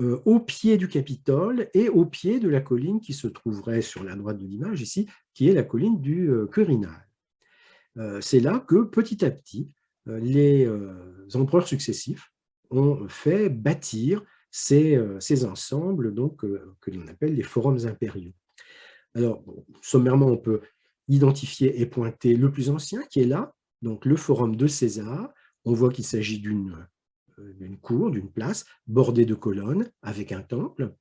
au pied du Capitole et au pied de la colline qui se trouverait sur la droite de l'image ici, qui est la colline du Quirinal. C'est là que, petit à petit, les empereurs successifs ont fait bâtir ces ensembles donc, que l'on appelle les forums impériaux. Alors, sommairement, on peut identifier et pointer le plus ancien qui est là, donc le forum de César. On voit qu'il s'agit d'une cour, d'une place bordée de colonnes avec un temple,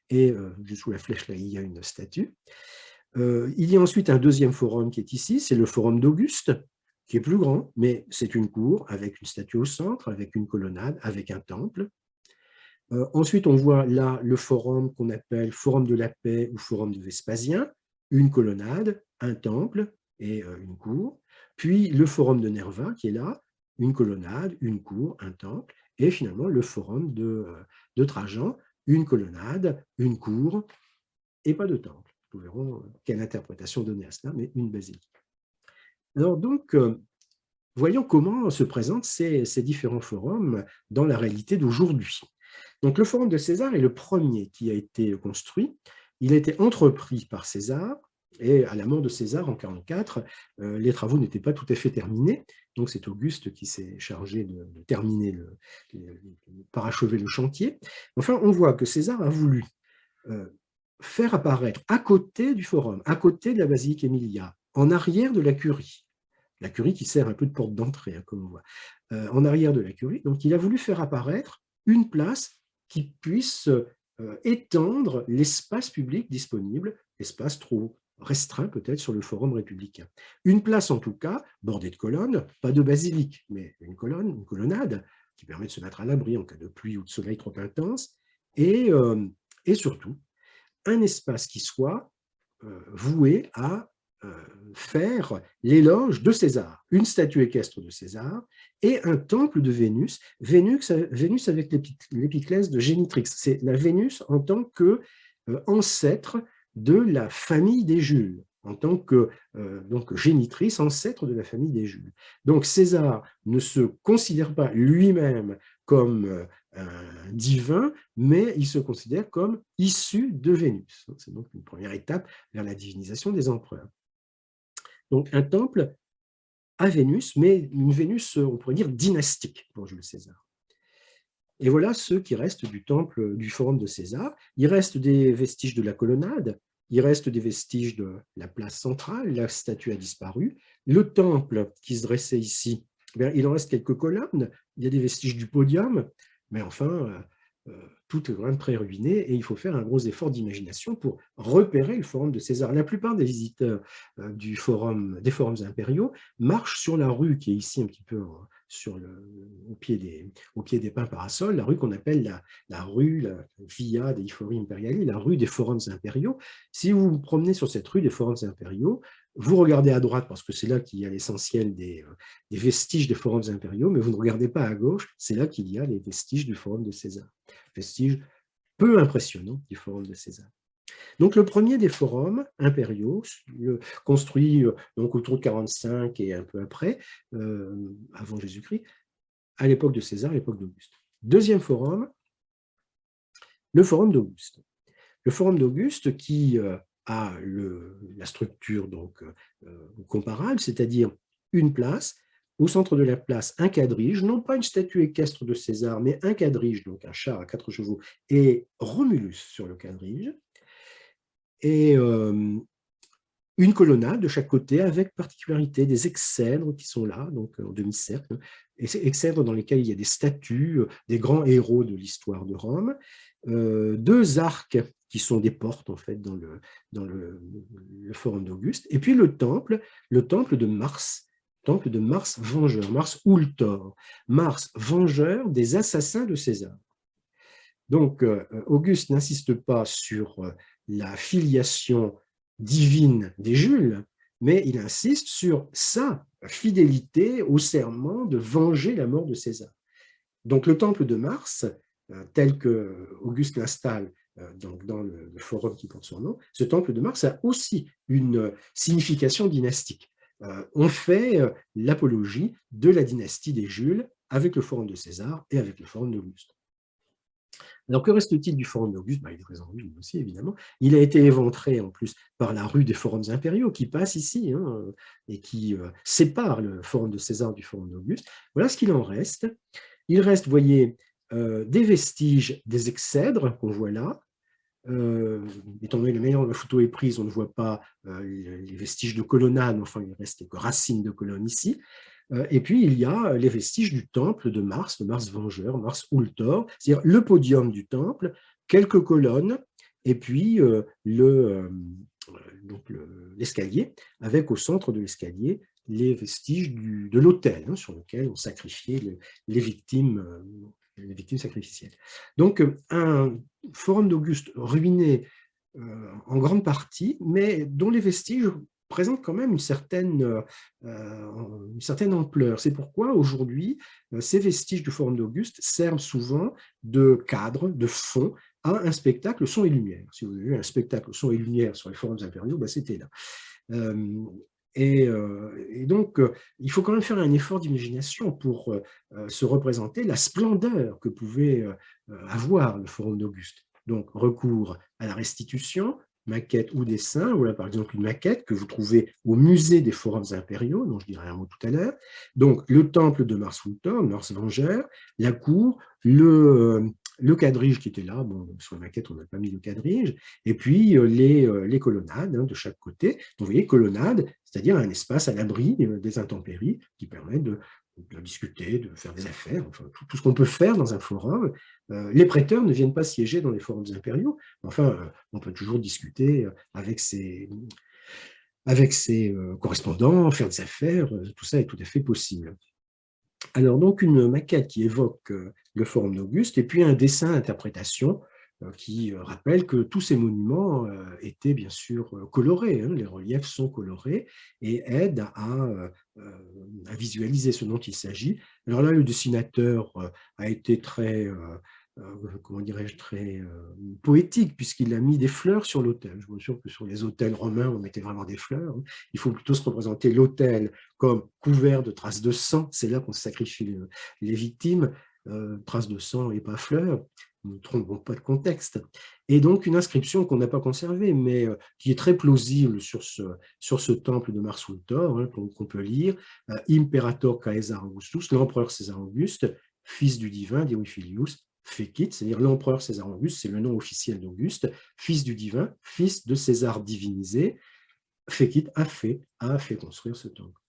et juste sous la flèche là, il y a une statue. Il y a ensuite un deuxième forum qui est ici, c'est le forum d'Auguste, qui est plus grand, mais c'est une cour avec une statue au centre, avec une colonnade, avec un temple. Ensuite, on voit là le forum qu'on appelle forum de la paix ou forum de Vespasien, une colonnade, un temple et une cour. Puis le forum de Nerva qui est là, une colonnade, une cour, un temple. Et finalement, le forum de Trajan, une colonnade, une cour et pas de temple. Nous verrons quelle interprétation donner à cela, mais une basilique. Alors donc, voyons comment se présentent ces différents forums dans la réalité d'aujourd'hui. Donc, le forum de César est le premier qui a été construit. Il a été entrepris par César, et à la mort de César en 44, les travaux n'étaient pas tout à fait terminés. Donc, c'est Auguste qui s'est chargé de terminer, parachever le chantier. Enfin, on voit que César a voulu faire apparaître à côté du forum, à côté de la basilique Emilia, en arrière de la curie qui sert un peu de porte d'entrée, hein, comme on voit, en arrière de la curie. Donc, il a voulu faire apparaître une place qui puisse étendre l'espace public disponible, espace trop restreint peut-être sur le forum républicain. Une place en tout cas, bordée de colonnes, pas de basilique, mais une colonnade, qui permet de se mettre à l'abri en cas de pluie ou de soleil trop intense, et surtout, un espace qui soit voué à faire l'éloge de César, une statue équestre de César et un temple de Vénus, Vénus avec l'épiclèse de Génitrix. C'est la Vénus en tant qu'ancêtre de la famille des Jules, en tant que donc génitrice, ancêtre de la famille des Jules. Donc César ne se considère pas lui-même comme un divin, mais il se considère comme issu de Vénus. C'est donc une première étape vers la divinisation des empereurs. Donc un temple à Vénus, mais une Vénus, on pourrait dire, dynastique pour Jules César. Et voilà ce qui reste du temple du forum de César. Il reste des vestiges de la colonnade, il reste des vestiges de la place centrale, la statue a disparu. Le temple qui se dressait ici, il en reste quelques colonnes, il y a des vestiges du podium, mais enfin, tout est quand même très ruiné et il faut faire un gros effort d'imagination pour repérer le forum de César. La plupart des visiteurs des forums impériaux marchent sur la rue qui est ici un petit peu au pied des pins parasols, la rue qu'on appelle la rue, la Via dei Fori Imperiali, la rue des forums impériaux. Si vous vous promenez sur cette rue des forums impériaux, vous regardez à droite parce que c'est là qu'il y a l'essentiel des vestiges des forums impériaux, mais vous ne regardez pas à gauche, c'est là qu'il y a les vestiges du forum de César. Vestiges peu impressionnants du forum de César. Donc le premier des forums impériaux, construit donc autour de 45 et un peu après, avant Jésus-Christ, à l'époque de César, à l'époque d'Auguste. Deuxième forum, le forum d'Auguste. Le forum d'Auguste qui a la structure donc, comparable, c'est-à-dire une place, au centre de la place, un quadrige, non pas une statue équestre de César, mais un quadrige, donc un char à 4 chevaux, et Romulus sur le quadrige, et une colonnade de chaque côté avec particularité des exèdres qui sont là, donc en demi-cercle, et ces exèdres dans lesquels il y a des statues des grands héros de l'histoire de Rome, deux arcs qui sont des portes en fait dans le forum d'Auguste, et puis le temple de Mars, temple de Mars vengeur, Mars Ultor, Mars vengeur des assassins de César. Donc, Auguste n'insiste pas sur la filiation divine des Jules, mais il insiste sur sa fidélité au serment de venger la mort de César. Donc, le temple de Mars, tel que Auguste l'installe dans le forum qui porte son nom, ce temple de Mars a aussi une signification dynastique. On fait l'apologie de la dynastie des Jules avec le forum de César et avec le forum d'Auguste. Alors, que reste-t-il du forum d'Auguste? Il est très en ruine aussi, évidemment. Il a été éventré, en plus, par la rue des forums impériaux qui passe ici et qui sépare le forum de César du forum d'Auguste. Voilà ce qu'il en reste. Il reste, vous voyez, des vestiges des exèdres qu'on voit là. Étant donné que la manière dont la photo est prise, on ne voit pas les vestiges de colonnade, enfin, il reste quelques racines de colonnes ici. Et puis, il y a les vestiges du temple de Mars vengeur, Mars Ultor, c'est-à-dire le podium du temple, quelques colonnes, et puis l'escalier, avec au centre de l'escalier les vestiges de l'autel sur lequel on sacrifiait les victimes sacrificielles. Donc, un forum d'Auguste ruiné en grande partie, mais dont les vestiges présentent quand même une certaine ampleur. C'est pourquoi aujourd'hui, ces vestiges du forum d'Auguste servent souvent de cadre, de fond à un spectacle son et lumière. Si vous avez vu un spectacle son et lumière sur les forums impériaux, c'était là. Et donc, il faut quand même faire un effort d'imagination pour se représenter la splendeur que pouvait avoir le forum d'Auguste. Donc, recours à la restitution, maquette ou dessin. Voilà par exemple une maquette que vous trouvez au musée des forums impériaux, dont je dirai un mot tout à l'heure. Donc, le temple de Mars Ultor, Mars vengeur, la cour, le quadrige qui était là, bon, sur la maquette, on n'a pas mis le quadrige, et puis les colonnades de chaque côté. Donc, vous voyez, colonnade, c'est-à-dire un espace à l'abri des intempéries qui permet de discuter, de faire des affaires, enfin, tout ce qu'on peut faire dans un forum. Les prêteurs ne viennent pas siéger dans les forums impériaux, enfin, on peut toujours discuter avec ses correspondants, faire des affaires, tout ça est tout à fait possible. Alors, donc, une maquette qui évoque le forum d'Auguste, et puis un dessin d'interprétation qui rappelle que tous ces monuments étaient bien sûr colorés, les reliefs sont colorés, et aident à visualiser ce dont il s'agit. Alors là, le dessinateur a été très, comment dirais-je, très poétique, puisqu'il a mis des fleurs sur l'autel. Je me souviens que sur les autels romains, on mettait vraiment des fleurs. Il faut plutôt se représenter l'autel comme couvert de traces de sang. C'est là qu'on sacrifie les victimes, traces de sang et pas fleurs. Nous ne trompons pas de contexte. Et donc, une inscription qu'on n'a pas conservée, mais qui est très plausible sur ce temple de Mars Ultor, qu'on peut lire, Imperator Caesar Augustus, l'empereur César Auguste, fils du divin Dionyphilius, Fecit, c'est-à-dire l'empereur César Auguste, c'est le nom officiel d'Auguste, fils du divin, fils de César divinisé, Fecit a fait construire ce temple.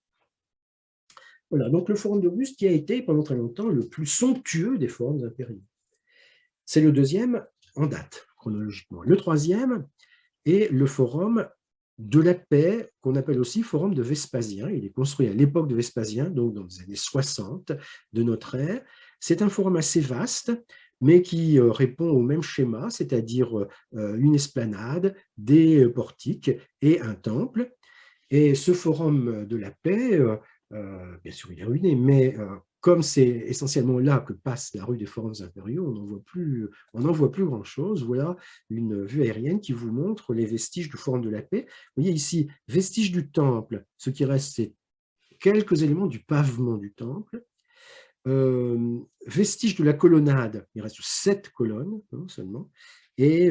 Voilà, donc le forum d'Auguste qui a été pendant très longtemps le plus somptueux des forums impériaux. C'est le deuxième en date, chronologiquement. Le troisième est le forum de la paix, qu'on appelle aussi forum de Vespasien. Il est construit à l'époque de Vespasien, donc dans les années 60 de notre ère. C'est un forum assez vaste, mais qui répond au même schéma, c'est-à-dire une esplanade, des portiques et un temple. Et ce forum de la paix, bien sûr, il est ruiné, mais comme c'est essentiellement là que passe la rue des forums impériaux, on n'en voit plus grand-chose. Voilà une vue aérienne qui vous montre les vestiges du forum de la paix. Vous voyez ici, vestiges du temple. Ce qui reste, c'est quelques éléments du pavement du temple. Vestiges de la colonnade, il reste 7 colonnes seulement. Et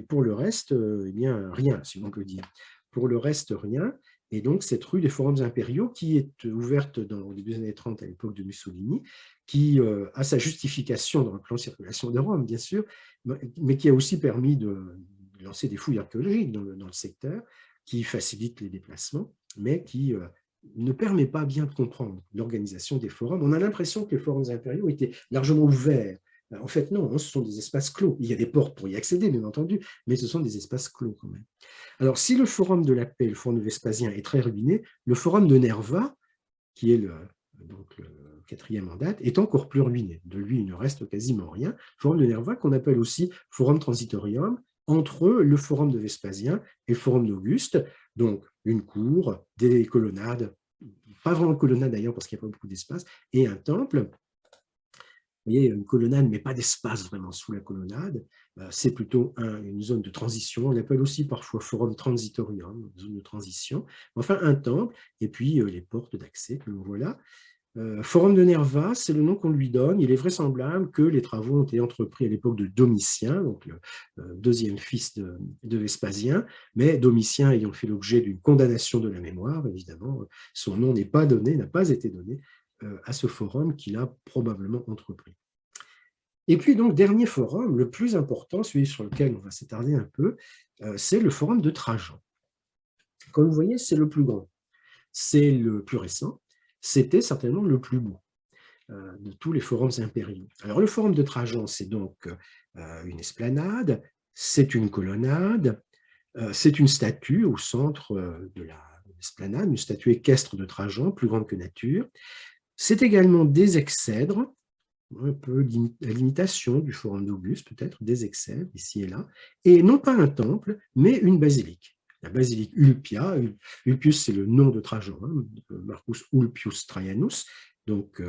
pour le reste, eh bien, rien, si on peut dire. Pour le reste, rien. Et donc, cette rue des forums impériaux, qui est ouverte au début des années 30 à l'époque de Mussolini, qui a sa justification dans le plan de circulation de Rome, bien sûr, mais qui a aussi permis de lancer des fouilles archéologiques dans le secteur, qui facilitent les déplacements, mais qui ne permet pas bien de comprendre l'organisation des forums. On a l'impression que les forums impériaux étaient largement ouverts. En fait, non, ce sont des espaces clos. Il y a des portes pour y accéder, bien entendu, mais ce sont des espaces clos quand même. Alors, si le forum de la paix, le forum de Vespasien est très ruiné, le forum de Nerva, qui est donc le quatrième en date, est encore plus ruiné. De lui, il ne reste quasiment rien. Forum de Nerva, qu'on appelle aussi Forum Transitorium, entre le Forum de Vespasien et le Forum d'Auguste, donc une cour, des colonnades, pas vraiment de colonnade d'ailleurs parce qu'il n'y a pas beaucoup d'espace, et un temple. Vous voyez, une colonnade, mais pas d'espace vraiment sous la colonnade. C'est plutôt une zone de transition. On l'appelle aussi parfois forum transitorium, zone de transition. Enfin, un temple, et puis les portes d'accès que l'on voit là. Forum de Nerva, c'est le nom qu'on lui donne. Il est vraisemblable que les travaux ont été entrepris à l'époque de Domitien, donc le deuxième fils de Vespasien, mais Domitien ayant fait l'objet d'une condamnation de la mémoire, évidemment, son nom n'est pas donné, n'a pas été donné à ce forum qu'il a probablement entrepris. Et puis donc, dernier forum, le plus important, celui sur lequel on va s'attarder un peu, c'est le forum de Trajan. Comme vous voyez, c'est le plus grand, c'est le plus récent, c'était certainement le plus beau de tous les forums impériaux. Alors le forum de Trajan, c'est donc une esplanade, c'est une colonnade, c'est une statue au centre de l'esplanade, une statue équestre de Trajan, plus grande que nature. C'est également des exèdres, un peu à l'imitation du forum d'Auguste, peut-être, des exèdres, ici et là, et non pas un temple, mais une basilique. La basilique Ulpia, Ulpius c'est le nom de Trajan, hein, Marcus Ulpius Traianus, donc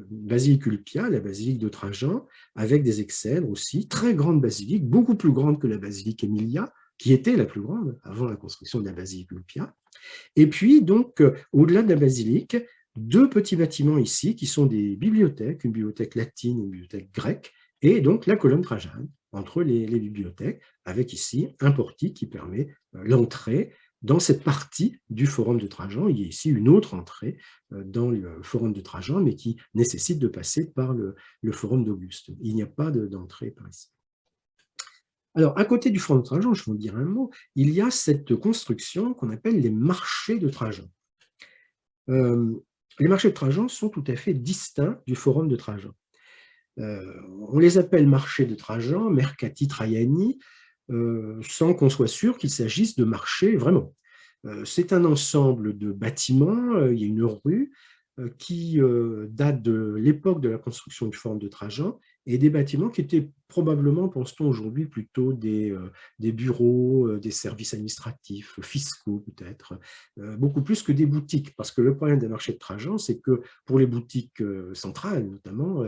basilique Ulpia, la basilique de Trajan, avec des exèdres aussi, très grande basilique, beaucoup plus grande que la basilique Emilia, qui était la plus grande avant la construction de la basilique Ulpia. Et puis, donc, au-delà de la basilique, deux petits bâtiments ici qui sont des bibliothèques, une bibliothèque latine et une bibliothèque grecque, et donc la colonne Trajane entre les bibliothèques, avec ici un portique qui permet l'entrée dans cette partie du forum de Trajan. Il y a ici une autre entrée dans le forum de Trajan, mais qui nécessite de passer par le forum d'Auguste. Il n'y a pas d'entrée par ici. Alors, à côté du forum de Trajan, je vais vous dire un mot, il y a cette construction qu'on appelle les marchés de Trajan. Les marchés de Trajan sont tout à fait distincts du forum de Trajan. On les appelle marchés de Trajan, mercati Traiani, sans qu'on soit sûr qu'il s'agisse de marchés vraiment. C'est un ensemble de bâtiments, il y a une rue qui date de l'époque de la construction du forum de Trajan, et des bâtiments qui étaient probablement, pense-t-on aujourd'hui, plutôt des bureaux, des services administratifs, fiscaux peut-être, beaucoup plus que des boutiques, parce que le problème des marchés de Trajan, c'est que pour les boutiques centrales notamment,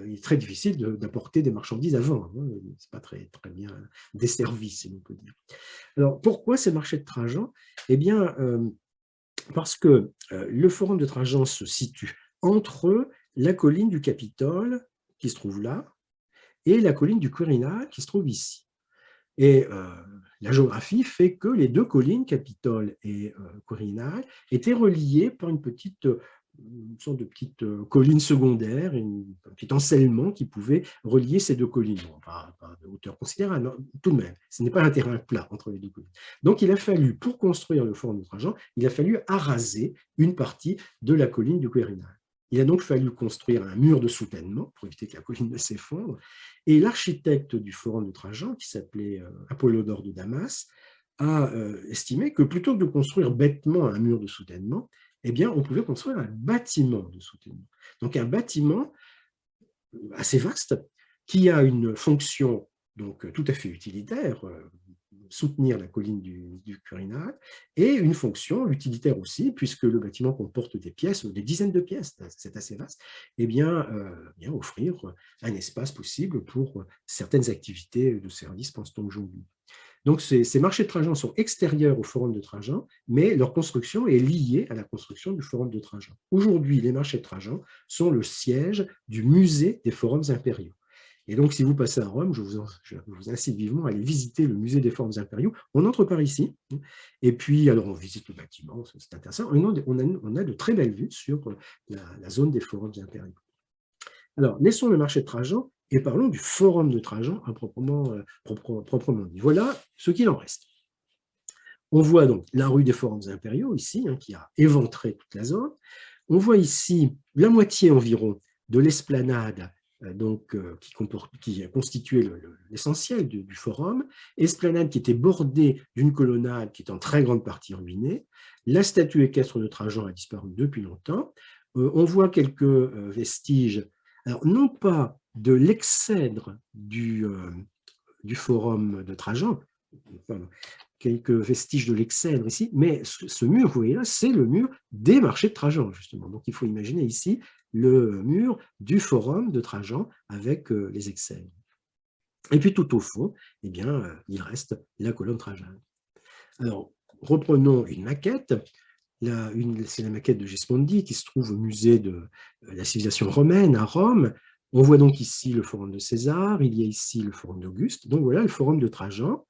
il est très difficile d'apporter des marchandises à vendre, hein, c'est pas très bien desservi, si l'on peut dire. Alors, pourquoi ces marchés de Trajan? Eh bien, parce que le forum de Trajan se situe entre la colline du Capitole, qui se trouve là, et la colline du Quirinal, qui se trouve ici. Et la géographie fait que les deux collines, Capitole et Quirinal, étaient reliées par une sorte de petite colline secondaire, un petit encellement qui pouvait relier ces deux collines. Bon, pas de hauteur considérable, mais tout de même, ce n'est pas un terrain plat entre les deux collines. Donc il a fallu, pour construire le forum de Trajan, il a fallu araser une partie de la colline du Quirinal. Il a donc fallu construire un mur de soutènement pour éviter que la colline ne s'effondre. Et l'architecte du forum de Trajan, qui s'appelait Apollodore de Damas, a estimé que plutôt que de construire bêtement un mur de soutènement, eh bien, on pouvait construire un bâtiment de soutènement. Donc, un bâtiment assez vaste qui a une fonction donc, tout à fait utilitaire, soutenir la colline du Quirinal, et une fonction utilitaire aussi, puisque le bâtiment comporte des pièces, des dizaines de pièces, c'est assez vaste, et bien offrir un espace possible pour certaines activités de service, pense-t-on aujourd'hui. Donc, ces marchés de Trajan sont extérieurs au forum de Trajan, mais leur construction est liée à la construction du forum de Trajan. Aujourd'hui, les marchés de Trajan sont le siège du musée des forums impériaux. Et donc, si vous passez à Rome, je vous incite vivement à aller visiter le musée des forums impériaux. On entre par ici, et puis, alors, on visite le bâtiment, c'est intéressant. On a de très belles vues sur la zone des forums impériaux. Alors, laissons le marché de Trajan et parlons du forum de Trajan à proprement dit. Voilà ce qu'il en reste. On voit donc la rue des forums impériaux ici, qui a éventré toute la zone. On voit ici la moitié environ de l'esplanade qui constituait l'essentiel du forum, esplanade qui était bordée d'une colonnade qui est en très grande partie ruinée, la statue équestre de Trajan a disparu depuis longtemps, on voit quelques vestiges, alors non pas de l'exèdre du forum de Trajan, pardon, quelques vestiges de l'exèdre ici, mais ce mur, vous voyez là, c'est le mur des marchés de Trajan, justement. Donc il faut imaginer ici le mur du forum de Trajan avec les exèdres. Et puis tout au fond, eh bien, il reste la colonne Trajane. Alors, reprenons une maquette. C'est la maquette de Gismondi qui se trouve au musée de la civilisation romaine à Rome. On voit donc ici le forum de César, il y a ici le forum d'Auguste. Donc voilà le forum de Trajan,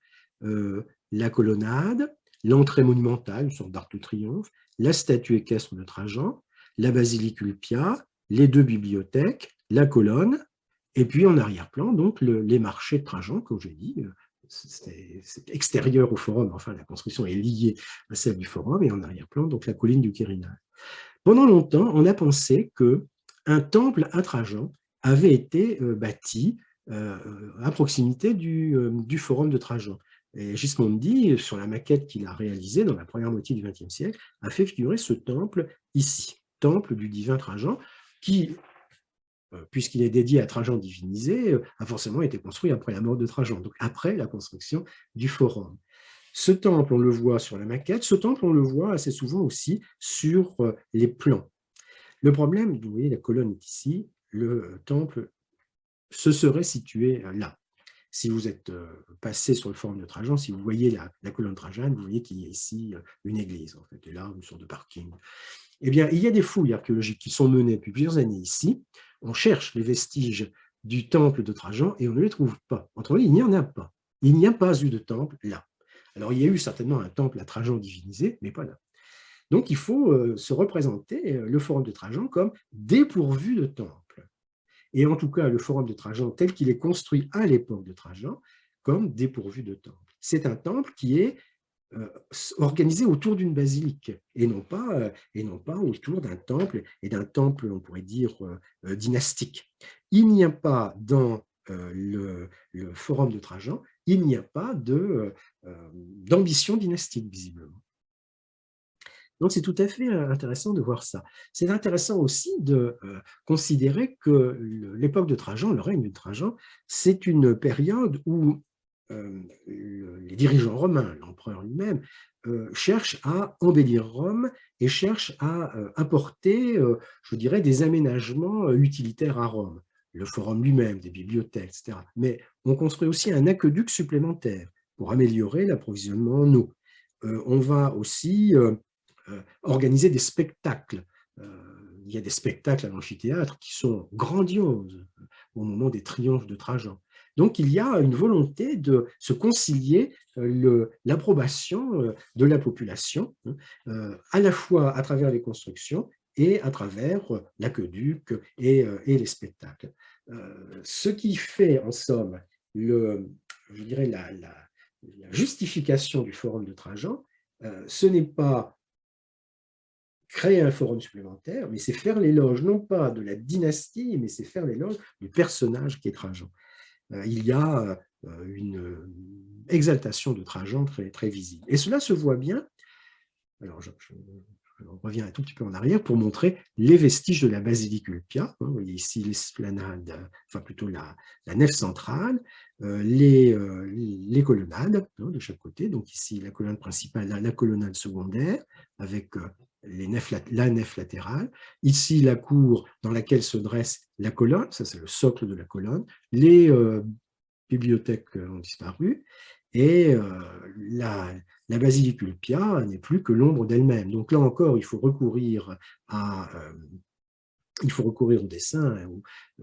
la colonnade, l'entrée monumentale, une sorte d'arc de triomphe, la statue équestre de Trajan, la basilique Ulpia, les deux bibliothèques, la colonne, et puis en arrière-plan, donc les marchés de Trajan, comme j'ai dit, c'est extérieur au forum, enfin la construction est liée à celle du forum, et en arrière-plan, donc la colline du Quirinal. Pendant longtemps, on a pensé qu'un temple à Trajan avait été bâti à proximité du forum de Trajan. Et Gismondi, sur la maquette qu'il a réalisée dans la première moitié du XXe siècle, a fait figurer ce temple ici, temple du divin Trajan, qui, puisqu'il est dédié à Trajan divinisé, a forcément été construit après la mort de Trajan, donc après la construction du forum. Ce temple, on le voit sur la maquette, ce temple, on le voit assez souvent aussi sur les plans. Le problème, vous voyez, la colonne est ici, le temple se serait situé là. Si vous êtes passé sur le forum de Trajan, si vous voyez la colonne Trajane, vous voyez qu'il y a ici une église, en fait, et là, une sorte de parking. Eh bien, il y a des fouilles archéologiques qui sont menées depuis plusieurs années ici. On cherche les vestiges du temple de Trajan et on ne les trouve pas. Autrement dit, il n'y en a pas. Il n'y a pas eu de temple là. Alors, il y a eu certainement un temple à Trajan divinisé, mais pas là. Donc, il faut se représenter le forum de Trajan comme dépourvu de temple. Et en tout cas, le forum de Trajan, tel qu'il est construit à l'époque de Trajan, comme dépourvu de temple. C'est un temple qui est organisé autour d'une basilique et non pas autour d'un temple, et d'un temple, on pourrait dire, dynastique. Il n'y a pas dans le forum de Trajan, il n'y a pas d'ambition dynastique, visiblement. Donc, c'est tout à fait intéressant de voir ça. C'est intéressant aussi de considérer que l'époque de Trajan, le règne de Trajan, c'est une période où les dirigeants romains, l'empereur lui-même, cherchent à embellir Rome et cherchent à apporter, je dirais, des aménagements utilitaires à Rome. Le forum lui-même, des bibliothèques, etc. Mais on construit aussi un aqueduc supplémentaire pour améliorer l'approvisionnement en eau. On va aussi organiser des spectacles. Il y a des spectacles à l'amphithéâtre qui sont grandioses au moment des triomphes de Trajan. Donc, il y a une volonté de se concilier l'approbation de la population, à la fois à travers les constructions et à travers l'aqueduc et les spectacles. Ce qui fait, en somme, je dirais la justification du forum de Trajan, ce n'est pas créer un forum supplémentaire, mais c'est faire l'éloge, non pas de la dynastie, mais c'est faire l'éloge du personnage qui est Trajan. Il y a une exaltation de Trajan très, très visible. Et cela se voit bien, alors je reviens un tout petit peu en arrière pour montrer les vestiges de la basilique Ulpia. Vous voyez ici l'esplanade, enfin plutôt la nef centrale, les colonnades de chaque côté. Donc ici la colonnade principale, la colonnade secondaire avec la nef latérale. Ici la cour dans laquelle se dresse la colonne, ça c'est le socle de la colonne. Les bibliothèques ont disparu. Et la basilique Ulpia n'est plus que l'ombre d'elle-même. Donc là encore, il faut recourir au dessin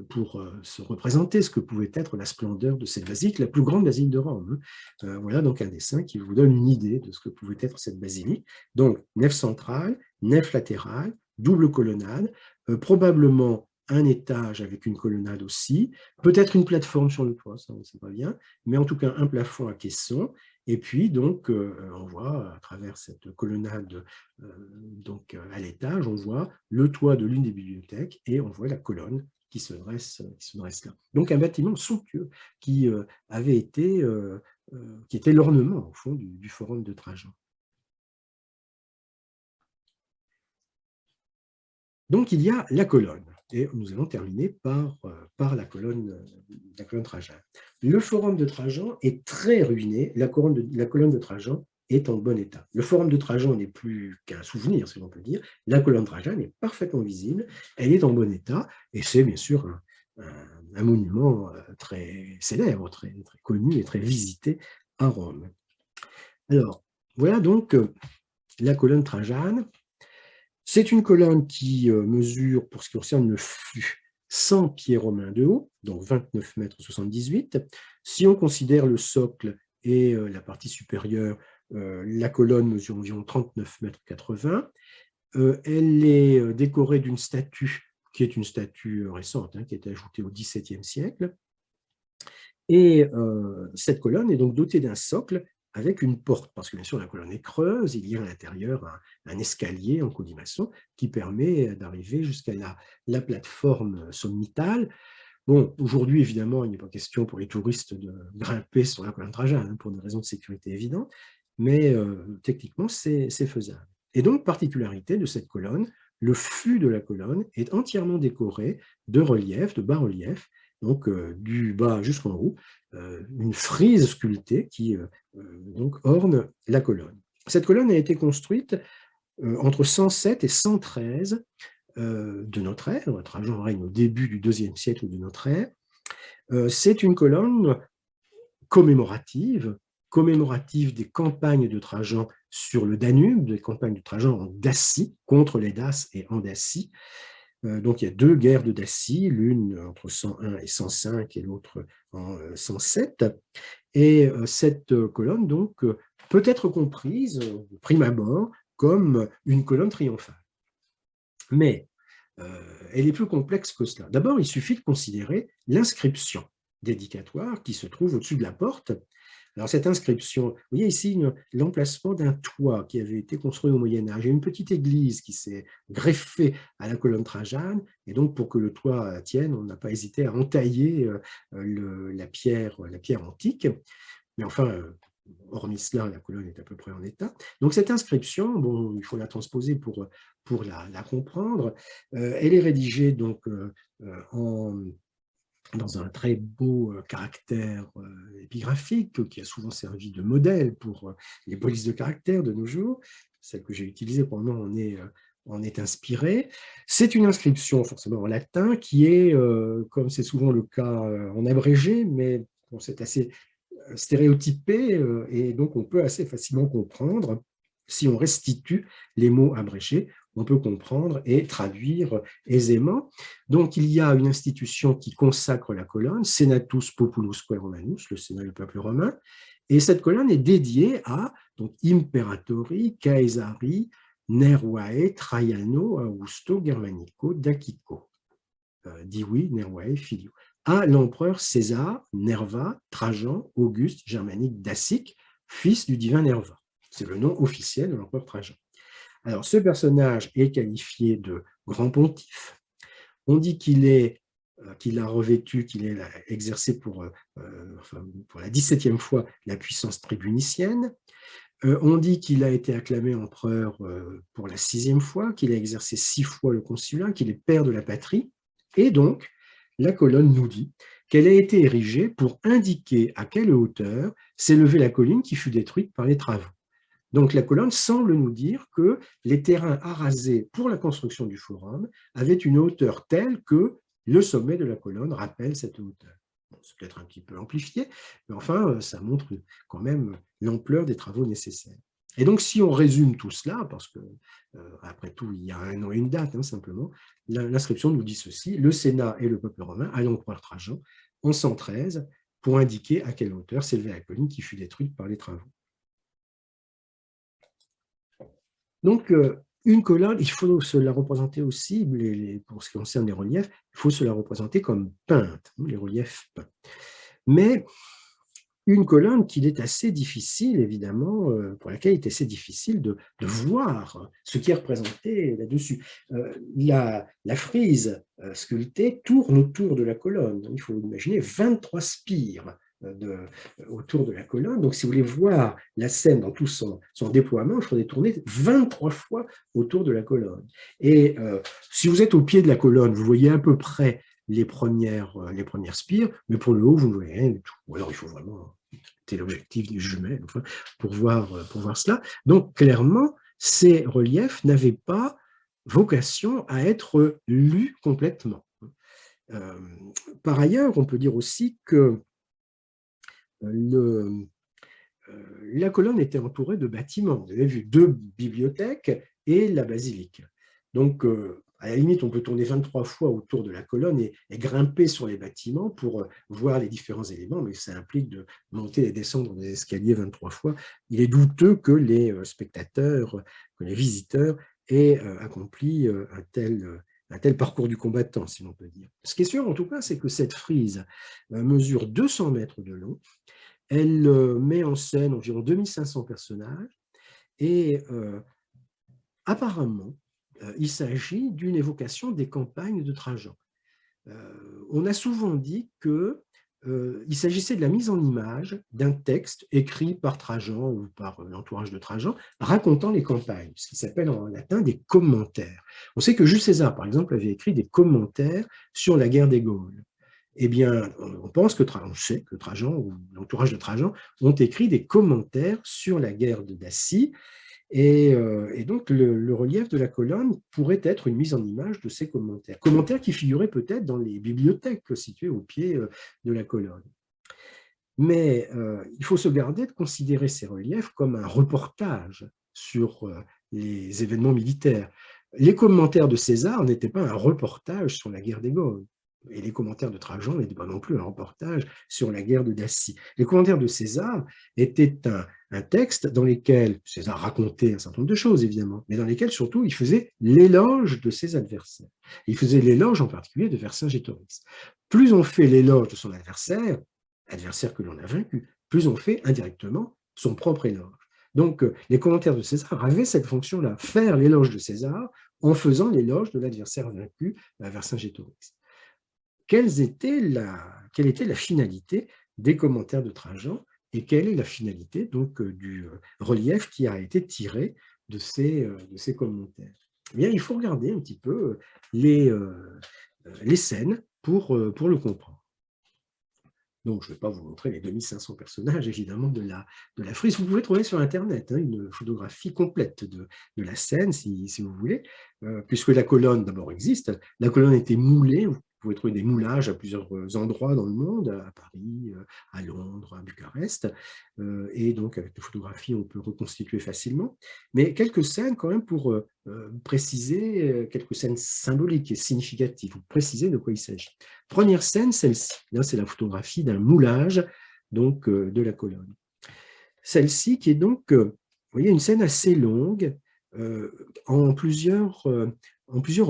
pour se représenter ce que pouvait être la splendeur de cette basilique, la plus grande basilique de Rome. Voilà donc un dessin qui vous donne une idée de ce que pouvait être cette basilique. Donc, nef centrale, nef latérale, double colonnade, probablement un étage avec une colonnade aussi, peut-être une plateforme sur le toit, ça on ne sait pas bien, mais en tout cas un plafond à caisson. Et puis, donc, on voit à travers cette colonnade donc, à l'étage, on voit le toit de l'une des bibliothèques et on voit la colonne qui se dresse là. Donc un bâtiment somptueux qui avait été, qui était l'ornement au fond du forum de Trajan. Donc il y a la colonne, et nous allons terminer par la colonne Trajan. Le forum de Trajan est très ruiné, la colonne de Trajan est en bon état. Le forum de Trajan n'est plus qu'un souvenir, si l'on peut dire. La colonne de Trajan est parfaitement visible, elle est en bon état, et c'est bien sûr un monument très célèbre, très connu et très visité à Rome. Alors, voilà donc la colonne Trajane. C'est une colonne qui mesure, pour ce qui concerne le flux, 100 pieds romains de haut, donc 29,78 m. Si on considère le socle et la partie supérieure, la colonne mesure environ 39,80 m. Elle est décorée d'une statue, qui est une statue récente, qui a été ajoutée au XVIIe siècle. Et cette colonne est donc dotée d'un socle avec une porte, parce que bien sûr la colonne est creuse, il y a à l'intérieur un escalier en colimaçon qui permet d'arriver jusqu'à la plateforme sommitale. Bon, aujourd'hui, évidemment, il n'est pas question pour les touristes de grimper sur la colonne Trajane, pour des raisons de sécurité évidentes, mais techniquement, c'est faisable. Et donc, particularité de cette colonne, le fût de la colonne est entièrement décoré de reliefs, de bas-reliefs, donc du bas jusqu'en haut, une frise sculptée qui donc orne la colonne. Cette colonne a été construite entre 107 et 113 de notre ère. Trajan règne au début du IIe siècle de notre ère. C'est une colonne commémorative des campagnes de Trajan sur le Danube, des campagnes de Trajan en Dacie, contre les Daces et en Dacie. Donc il y a deux guerres de Dacie, l'une entre 101 et 105 et l'autre en 107. Et cette colonne donc peut être comprise, de prime abord, comme une colonne triomphale. Mais elle est plus complexe que cela. D'abord, il suffit de considérer l'inscription dédicatoire qui se trouve au-dessus de la porte. Alors cette inscription, vous voyez ici l'emplacement d'un toit qui avait été construit au Moyen-Âge. Il y a une petite église qui s'est greffée à la colonne Trajane, et donc pour que le toit tienne, on n'a pas hésité à entailler la pierre antique. Mais enfin, hormis cela, la colonne est à peu près en état. Donc cette inscription, bon, il faut la transposer pour la comprendre. Elle est rédigée donc dans un très beau caractère épigraphique qui a souvent servi de modèle pour les polices de caractère de nos jours. Celle que j'ai utilisée, pour le moment, en est inspirée. C'est une inscription forcément en latin qui est, comme c'est souvent le cas, en abrégé, mais bon, c'est assez stéréotypé et donc on peut assez facilement comprendre. Si on restitue les mots abrégés, on peut comprendre et traduire aisément. Donc, il y a une institution qui consacre la colonne, Senatus Populusque Romanus, le Sénat du peuple romain, et cette colonne est dédiée à donc, Imperatori Caesari Nervae Traiano Augusto Germanico Dacico, Divi Nervae Filio, à l'empereur César Nerva Trajan Auguste Germanique Dacique, fils du divin Nerva. C'est le nom officiel de l'empereur Trajan. Alors, ce personnage est qualifié de grand pontife. On dit qu'il a revêtu, qu'il a exercé pour la 17e fois la puissance tribunicienne. On dit qu'il a été acclamé empereur pour la 6e fois, qu'il a exercé 6 fois le consulat, qu'il est père de la patrie. Et donc, la colonne nous dit qu'elle a été érigée pour indiquer à quelle hauteur s'est levée la colline qui fut détruite par les travaux. Donc la colonne semble nous dire que les terrains arasés pour la construction du forum avaient une hauteur telle que le sommet de la colonne rappelle cette hauteur. Bon, c'est peut-être un petit peu amplifié, mais enfin, ça montre quand même l'ampleur des travaux nécessaires. Et donc, si on résume tout cela, parce que après tout, il y a un nom et une date, simplement, l'inscription nous dit ceci: le Sénat et le peuple romain à l'empereur Trajan en 113 pour indiquer à quelle hauteur s'élevait la colline qui fut détruite par les travaux. Donc, une colonne, il faut se la représenter aussi, pour ce qui concerne les reliefs, il faut se la représenter comme peinte, les reliefs peints. Mais une colonne qu'il est assez difficile, évidemment, pour laquelle il est assez difficile de voir ce qui est représenté là-dessus. La frise sculptée tourne autour de la colonne. Il faut imaginer 23 spires autour de la colonne. Donc, si vous voulez voir la scène dans tout son déploiement, il faudrait tourner 23 fois autour de la colonne. Et si vous êtes au pied de la colonne, vous voyez à peu près les premières spires, mais pour le haut, vous ne voyez rien du tout. Ou alors, il faut vraiment l'objectif des jumelles enfin, pour voir cela. Donc, clairement, ces reliefs n'avaient pas vocation à être lus complètement. Par ailleurs, on peut dire aussi que la colonne était entourée de bâtiments. Vous avez vu 2 bibliothèques et la basilique. Donc, à la limite, on peut tourner 23 fois autour de la colonne et grimper sur les bâtiments pour voir les différents éléments, mais ça implique de monter et descendre des escaliers 23 fois. Il est douteux que les spectateurs, que les visiteurs aient accompli un tel parcours du combattant, si l'on peut dire. Ce qui est sûr, en tout cas, c'est que cette frise mesure 200 mètres de long. Elle met en scène environ 2500 personnages et apparemment, il s'agit d'une évocation des campagnes de Trajan. On a souvent dit qu'il s'agissait de la mise en image d'un texte écrit par Trajan ou par l'entourage de Trajan, racontant les campagnes, ce qui s'appelle en latin des commentaires. On sait que Jules César, par exemple, avait écrit des commentaires sur la guerre des Gaules. Eh bien, on sait que Trajan ou l'entourage de Trajan ont écrit des commentaires sur la guerre de Dacie, et donc le relief de la colonne pourrait être une mise en image de ces commentaires. Commentaires qui figuraient peut-être dans les bibliothèques situées au pied de la colonne. Mais il faut se garder de considérer ces reliefs comme un reportage sur les événements militaires. Les commentaires de César n'étaient pas un reportage sur la guerre des Gaules. Et les commentaires de Trajan n'étaient pas non plus un reportage sur la guerre de Dacie. Les commentaires de César étaient un texte dans lequel César racontait un certain nombre de choses, évidemment, mais dans lesquels, surtout, il faisait l'éloge de ses adversaires. Il faisait l'éloge, en particulier, de Vercingétorix. Plus on fait l'éloge de son adversaire que l'on a vaincu, plus on fait indirectement son propre éloge. Donc, les commentaires de César avaient cette fonction-là, faire l'éloge de César en faisant l'éloge de l'adversaire vaincu, Vercingétorix. Quelle était la finalité des commentaires de Trajan et quelle est la finalité donc du relief qui a été tiré de ces commentaires? Eh bien, il faut regarder un petit peu les scènes pour le comprendre. Donc, je ne vais pas vous montrer les 2500 personnages, évidemment, de la frise. Vous pouvez trouver sur Internet une photographie complète de la scène, si vous voulez, puisque la colonne, d'abord, existe. La colonne a été moulée. Vous pouvez trouver des moulages à plusieurs endroits dans le monde, à Paris, à Londres, à Bucarest. Et donc, avec des photographies, on peut reconstituer facilement. Mais quelques scènes, quand même, pour préciser, quelques scènes symboliques et significatives, pour préciser de quoi il s'agit. Première scène, celle-ci. Là, c'est la photographie d'un moulage donc, de la colonne. Celle-ci qui est donc, vous voyez, une scène assez longue en plusieurs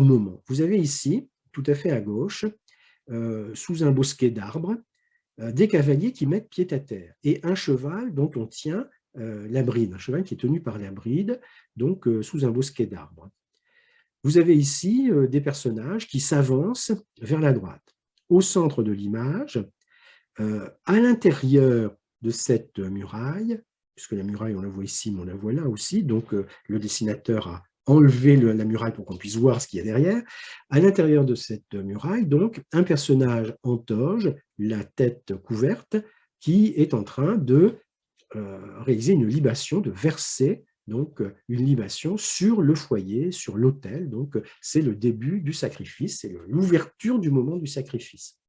moments. Vous avez ici, tout à fait à gauche, sous un bosquet d'arbres, des cavaliers qui mettent pied à terre et un cheval dont on tient la bride, un cheval qui est tenu par la bride, donc sous un bosquet d'arbres. Vous avez ici des personnages qui s'avancent vers la droite. Au centre de l'image, à l'intérieur de cette muraille, puisque la muraille, on la voit ici, mais on la voit là aussi, donc le dessinateur a enlevé la muraille pour qu'on puisse voir ce qu'il y a derrière. À l'intérieur de cette muraille, donc, un personnage en toge, la tête couverte, qui est en train de réaliser une libation, de verser donc une libation sur le foyer, sur l'autel. Donc, c'est le début du sacrifice, c'est l'ouverture du moment du sacrifice.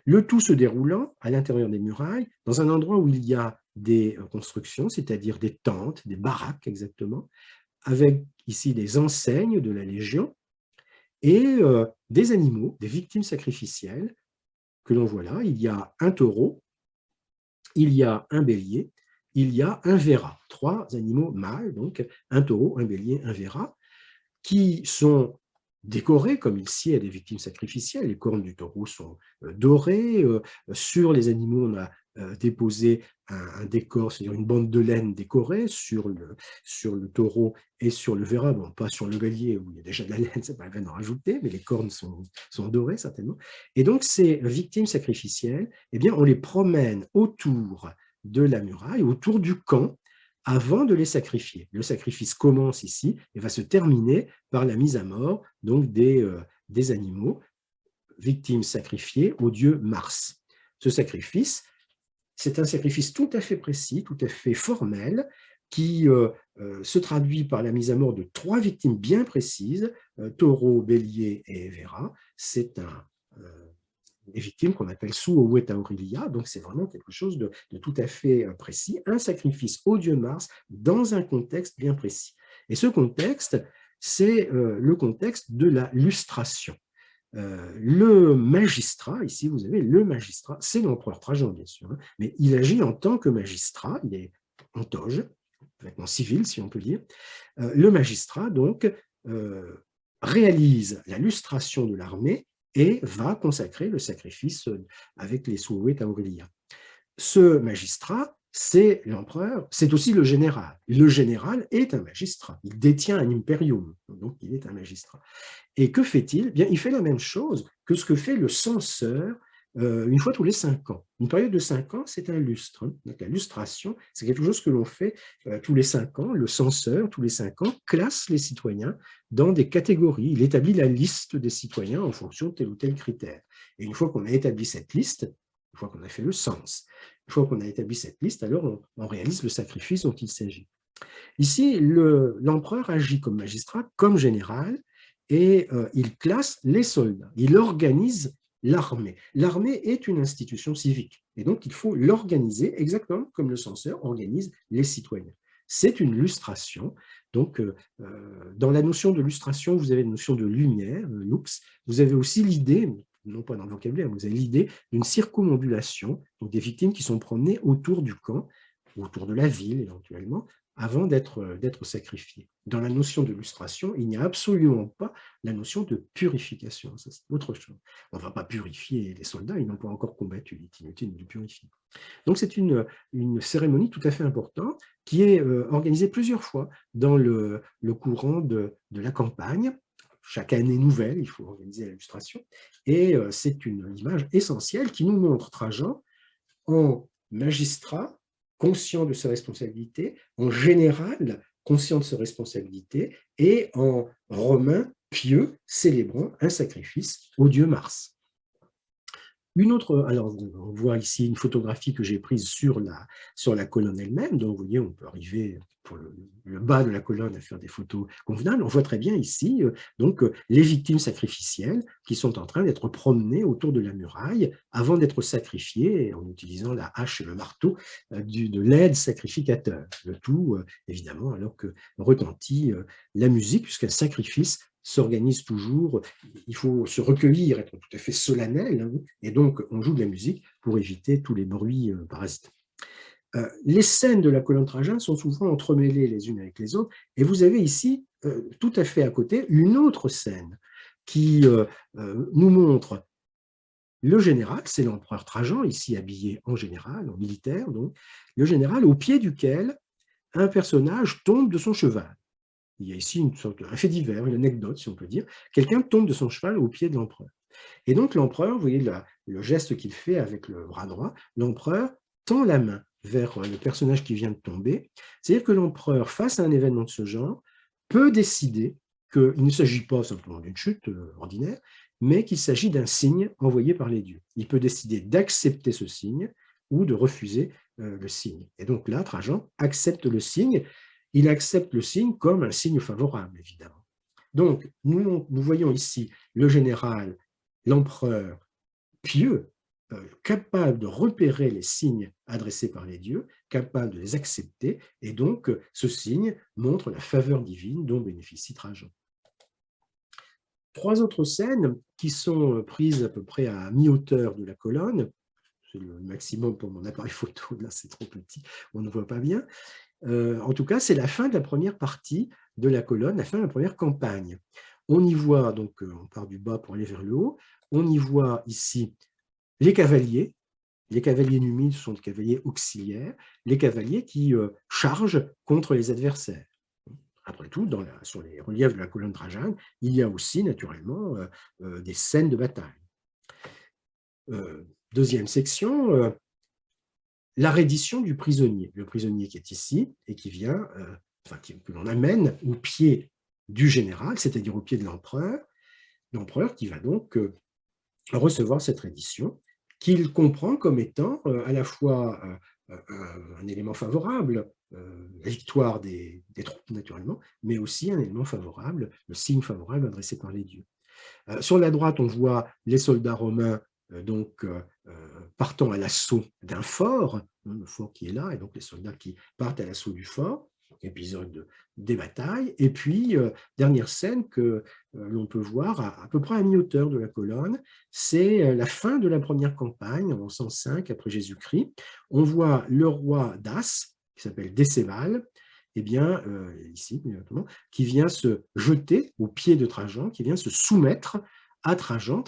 Le tout se déroulant à l'intérieur des murailles, dans un endroit où il y a des constructions, c'est-à-dire des tentes, des baraques exactement, avec ici des enseignes de la Légion et des animaux, des victimes sacrificielles que l'on voit là. Il y a un taureau, il y a un bélier, il y a un verra, 3 animaux mâles, donc un taureau, un bélier, un verra, qui sont décorés comme il sied à des victimes sacrificielles. Les cornes du taureau sont dorées. Sur les animaux, on a déposé un décor, c'est-à-dire une bande de laine décorée sur le taureau et sur le Véra, bon, pas sur le bélier où il y a déjà de la laine, c'est pas la peine d'en rajouter, mais les cornes sont dorées certainement. Et donc ces victimes sacrificielles, eh bien, on les promène autour de la muraille, autour du camp, avant de les sacrifier. Le sacrifice commence ici et va se terminer par la mise à mort donc des animaux, victimes sacrifiées au dieu Mars. Ce sacrifice, c'est un sacrifice tout à fait précis, tout à fait formel, qui se traduit par la mise à mort de 3 victimes bien précises, taureau, bélier et Véra. C'est des victimes qu'on appelle Suoweta Aurelia, donc c'est vraiment quelque chose de tout à fait précis, un sacrifice au dieu Mars dans un contexte bien précis. Et ce contexte, c'est le contexte de la lustration. Le magistrat, ici vous avez le magistrat, c'est l'empereur Trajan bien sûr, hein, mais il agit en tant que magistrat, il est en toge, en civil si on peut dire. Le magistrat donc réalise la lustration de l'armée et va consacrer le sacrifice avec les Suoweta Aurelia. Ce magistrat, c'est l'empereur, c'est aussi le général. Le général est un magistrat, il détient un imperium, donc il est un magistrat. Et que fait-il? Bien, il fait la même chose que ce que fait le censeur une fois tous les 5 ans. Une période de 5 ans, c'est un lustre. Hein. Donc, la lustration, c'est quelque chose que l'on fait tous les 5 ans. Le censeur, tous les 5 ans, classe les citoyens dans des catégories. Il établit la liste des citoyens en fonction de tel ou tel critère. Et une fois qu'on a établi cette liste, une fois qu'on a fait le cens, une fois qu'on a établi cette liste, alors on réalise le sacrifice dont il s'agit. Ici, l'empereur agit comme magistrat, comme général, et il classe les soldats. Il organise l'armée. L'armée est une institution civique, et donc il faut l'organiser exactement comme le censeur organise les citoyens. C'est une lustration. Donc, dans la notion de lustration, vous avez la notion de lumière, lux. Vous avez aussi l'idée, non pas dans le vocabulaire, vous avez l'idée d'une circumambulation, donc des victimes qui sont promenées autour du camp, autour de la ville éventuellement, avant d'être sacrifié. Dans la notion de lustration, il n'y a absolument pas la notion de purification. Ça, c'est autre chose. On ne va pas purifier les soldats, ils n'ont pas encore combattu, il est inutile de les purifier. Donc c'est une cérémonie tout à fait importante qui est organisée plusieurs fois dans le courant de la campagne. Chaque année nouvelle, il faut organiser la lustration. Et c'est une image essentielle qui nous montre Trajan en magistrat, conscient de ses responsabilités, en général, conscient de ses responsabilités, et en romain pieux, célébrant un sacrifice au dieu Mars. Une autre, alors on voit ici une photographie que j'ai prise sur la colonne elle-même, donc vous voyez, on peut arriver pour le bas de la colonne à faire des photos convenables. On voit très bien ici donc les victimes sacrificielles qui sont en train d'être promenées autour de la muraille avant d'être sacrifiées en utilisant la hache et le marteau de l'aide sacrificateur. Le tout, évidemment, alors que retentit la musique, puisqu'un sacrifice s'organise toujours, il faut se recueillir, être tout à fait solennel, hein, et donc on joue de la musique pour éviter tous les bruits parasites. Les scènes de la colonne Trajane sont souvent entremêlées les unes avec les autres, et vous avez ici, tout à fait à côté, une autre scène qui nous montre le général, c'est l'empereur Trajan, ici habillé en général, en militaire, donc, le général au pied duquel un personnage tombe de son cheval. Il y a ici un fait divers, une anecdote, si on peut dire. Quelqu'un tombe de son cheval au pied de l'empereur. Et donc l'empereur, vous voyez le geste qu'il fait avec le bras droit, l'empereur tend la main vers le personnage qui vient de tomber. C'est-à-dire que l'empereur, face à un événement de ce genre, peut décider qu'il ne s'agit pas simplement d'une chute ordinaire, mais qu'il s'agit d'un signe envoyé par les dieux. Il peut décider d'accepter ce signe ou de refuser le signe. Et donc là, Trajan accepte le signe. Il accepte le signe comme un signe favorable, évidemment. Donc, nous voyons ici le général, l'empereur pieux, capable de repérer les signes adressés par les dieux, capable de les accepter, et donc ce signe montre la faveur divine dont bénéficie Trajan. 3 autres scènes qui sont prises à peu près à mi-hauteur de la colonne, c'est le maximum pour mon appareil photo, là c'est trop petit, on ne voit pas bien. En tout cas, c'est la fin de la première partie de la colonne, la fin de la première campagne. On y voit, donc on part du bas pour aller vers le haut, on y voit ici les cavaliers Les cavaliers numides sont des cavaliers auxiliaires, les cavaliers qui chargent contre les adversaires. Après tout, sur les reliefs de la colonne Trajane, il y a aussi naturellement des scènes de bataille. Deuxième section, la reddition du prisonnier. Le prisonnier qui est ici et qui vient, que l'on amène au pied du général, c'est-à-dire au pied de l'empereur qui va donc recevoir cette reddition, qu'il comprend comme étant à la fois un élément favorable, la victoire des troupes naturellement, mais aussi un élément favorable, le signe favorable adressé par les dieux. Sur la droite, on voit les soldats romains partant à l'assaut d'un fort, le fort qui est là, et donc les soldats qui partent à l'assaut du fort, épisode des batailles, et puis dernière scène que l'on peut voir à peu près à mi-hauteur de la colonne, c'est la fin de la première campagne, en 105 après Jésus-Christ. On voit le roi Dace, qui s'appelle Décébal, eh bien, ici, qui vient se jeter au pied de Trajan, qui vient se soumettre à Trajan,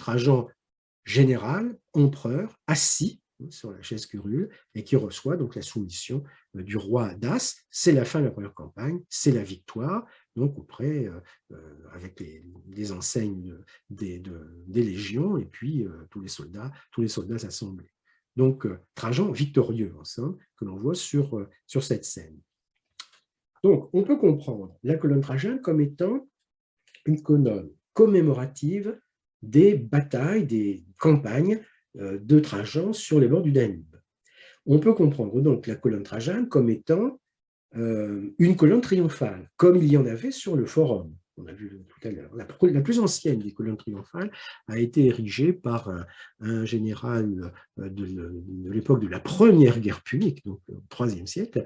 général, empereur, assis sur la chaise curule, et qui reçoit donc la soumission du roi Dace. C'est la fin de la première campagne, c'est la victoire, donc auprès, avec les enseignes des légions, et puis tous les soldats assemblés. Donc, Trajan victorieux, en somme, que l'on voit sur cette scène. Donc, on peut comprendre la colonne Trajane comme étant une colonne commémorative des batailles, des campagnes de Trajan sur les bords du Danube. On peut comprendre donc la colonne Trajane comme étant une colonne triomphale, comme il y en avait sur le Forum. On a vu tout à l'heure. La plus ancienne des colonnes triomphales a été érigée par un général de l'époque de la première guerre punique, donc au IIIe siècle,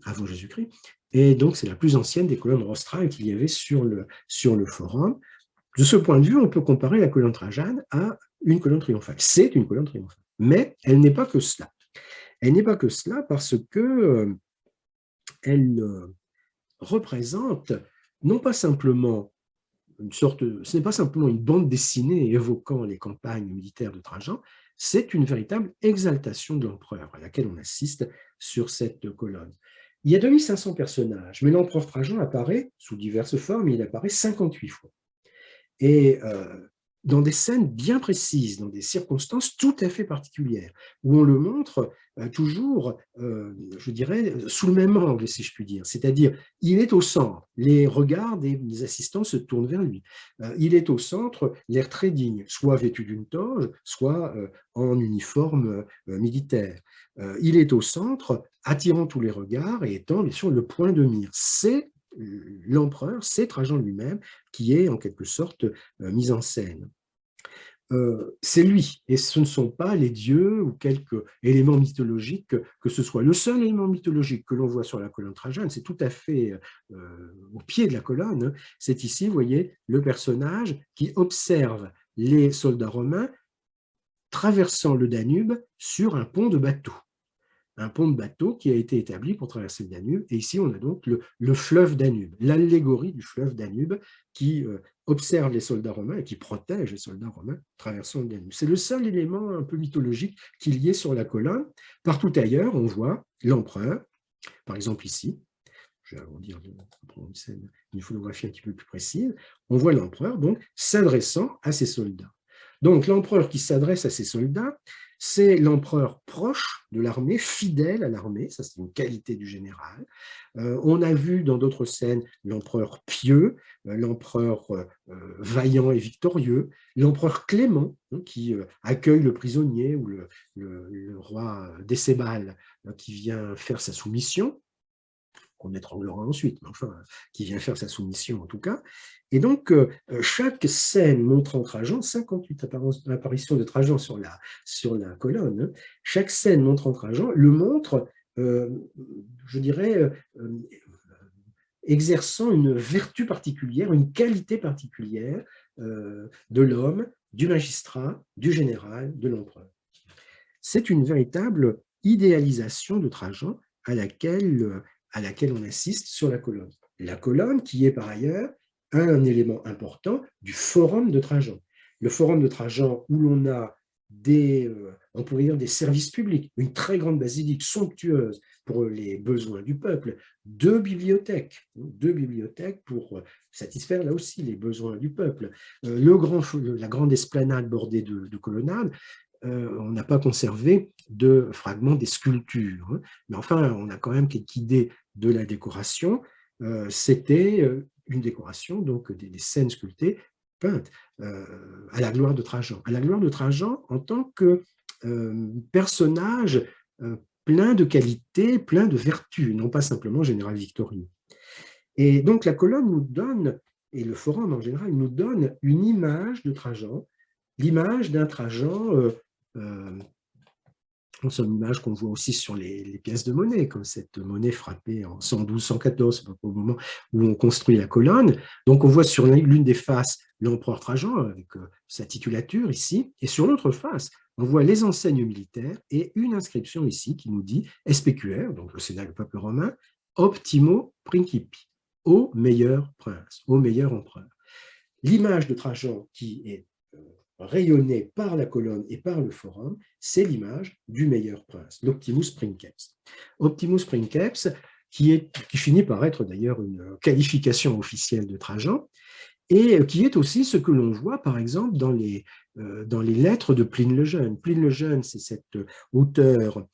avant Jésus-Christ. Et donc, c'est la plus ancienne des colonnes rostrales qu'il y avait sur le Forum. De ce point de vue, on peut comparer la colonne Trajane à une colonne triomphale. C'est une colonne triomphale. Mais elle n'est pas que cela. Elle n'est pas que cela parce que elle représente non pas simplement ce n'est pas simplement une bande dessinée évoquant les campagnes militaires de Trajan, c'est une véritable exaltation de l'empereur à laquelle on assiste sur cette colonne. Il y a 2500 personnages, mais l'empereur Trajan apparaît sous diverses formes, il apparaît 58 fois. Et dans des scènes bien précises, dans des circonstances tout à fait particulières, où on le montre toujours, je dirais, sous le même angle, si je puis dire. C'est-à-dire, il est au centre, les regards des assistants se tournent vers lui. Il est au centre, l'air très digne, soit vêtu d'une toge, soit en uniforme militaire. Il est au centre, attirant tous les regards et étant, bien sûr, le point de mire. C'est l'empereur, c'est Trajan lui-même qui est en quelque sorte mis en scène. C'est lui, et ce ne sont pas les dieux ou quelques éléments mythologiques que ce soit. Le seul élément mythologique que l'on voit sur la colonne Trajane, c'est tout à fait au pied de la colonne, c'est ici, vous voyez, le personnage qui observe les soldats romains traversant le Danube sur un pont de bateau. Un pont de bateau qui a été établi pour traverser le Danube. Et ici, on a donc le fleuve Danube, l'allégorie du fleuve Danube qui observe les soldats romains et qui protège les soldats romains traversant le Danube. C'est le seul élément un peu mythologique qu'il y ait sur la colonne. Partout ailleurs, on voit l'empereur, par exemple ici, je vais agrandir une photographie un petit peu plus précise, on voit l'empereur donc s'adressant à ses soldats. Donc l'empereur qui s'adresse à ses soldats, c'est l'empereur proche de l'armée, fidèle à l'armée, ça c'est une qualité du général. On a vu dans d'autres scènes l'empereur pieux, l'empereur vaillant et victorieux, l'empereur Clément, qui accueille le prisonnier, ou le roi Décébal qui vient faire sa soumission, qu'on étranglera ensuite, mais enfin, qui vient faire sa soumission en tout cas. Et donc, chaque scène montrant Trajan, 58 apparitions de Trajan sur la colonne, chaque scène montrant Trajan le montre, je dirais, exerçant une vertu particulière, une qualité particulière de l'homme, du magistrat, du général, de l'empereur. C'est une véritable idéalisation de Trajan à laquelle on assiste sur la colonne. La colonne qui est par ailleurs un élément important du forum de Trajan. Le forum de Trajan où l'on a on pourrait dire des services publics, une très grande basilique somptueuse pour les besoins du peuple, deux bibliothèques pour satisfaire là aussi les besoins du peuple, la grande esplanade bordée de colonnades. On n'a pas conservé de fragments des sculptures, hein. Mais enfin, on a quand même quelques idées de la décoration. C'était une décoration, donc des scènes sculptées, peintes à la gloire de Trajan. À la gloire de Trajan en tant que personnage plein de qualités, plein de vertus, non pas simplement général victorieux. Et donc la colonne nous donne, et le forum en général, nous donne une image de Trajan, l'image d'un Trajan, c'est une image qu'on voit aussi sur les pièces de monnaie, comme cette monnaie frappée en 112-114, au moment où on construit la colonne. Donc on voit sur l'une des faces l'empereur Trajan, avec sa titulature ici, et sur l'autre face, on voit les enseignes militaires et une inscription ici qui nous dit « SPQR », donc le Sénat, le peuple romain, « Optimo Principi », au meilleur prince, au meilleur empereur. L'image de Trajan qui est rayonnée par la colonne et par le forum, c'est l'image du meilleur prince, l'Optimus Princeps. Optimus Princeps, qui finit par être d'ailleurs une qualification officielle de Trajan, et qui est aussi ce que l'on voit, par exemple, dans les lettres de Pline le Jeune. Pline le Jeune, c'est cet auteur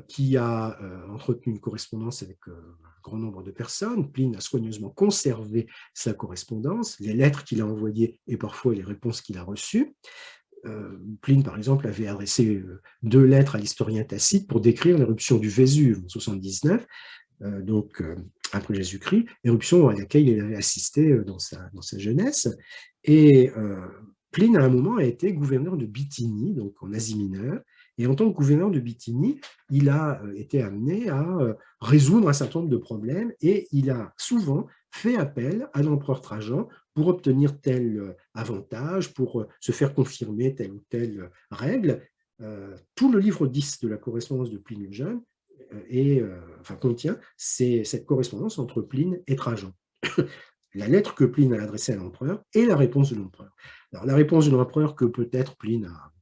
qui a entretenu une correspondance avec un grand nombre de personnes. Pline a soigneusement conservé sa correspondance, les lettres qu'il a envoyées et parfois les réponses qu'il a reçues. Pline, par exemple, avait adressé 2 lettres à l'historien Tacite pour décrire l'éruption du Vésuve en 79, donc après Jésus-Christ, éruption à laquelle il avait assisté dans sa jeunesse. Et Pline, à un moment, a été gouverneur de Bithynie, donc en Asie mineure, et en tant que gouverneur de Bithynie, il a été amené à résoudre un certain nombre de problèmes, et il a souvent fait appel à l'empereur Trajan pour obtenir tel avantage, pour se faire confirmer telle ou telle règle. Tout le livre 10 de la correspondance de Pline le Jeune contient cette correspondance entre Pline et Trajan. La lettre que Pline a adressée à l'empereur et la réponse de l'empereur. Alors, la réponse de l'empereur que peut-être Pline a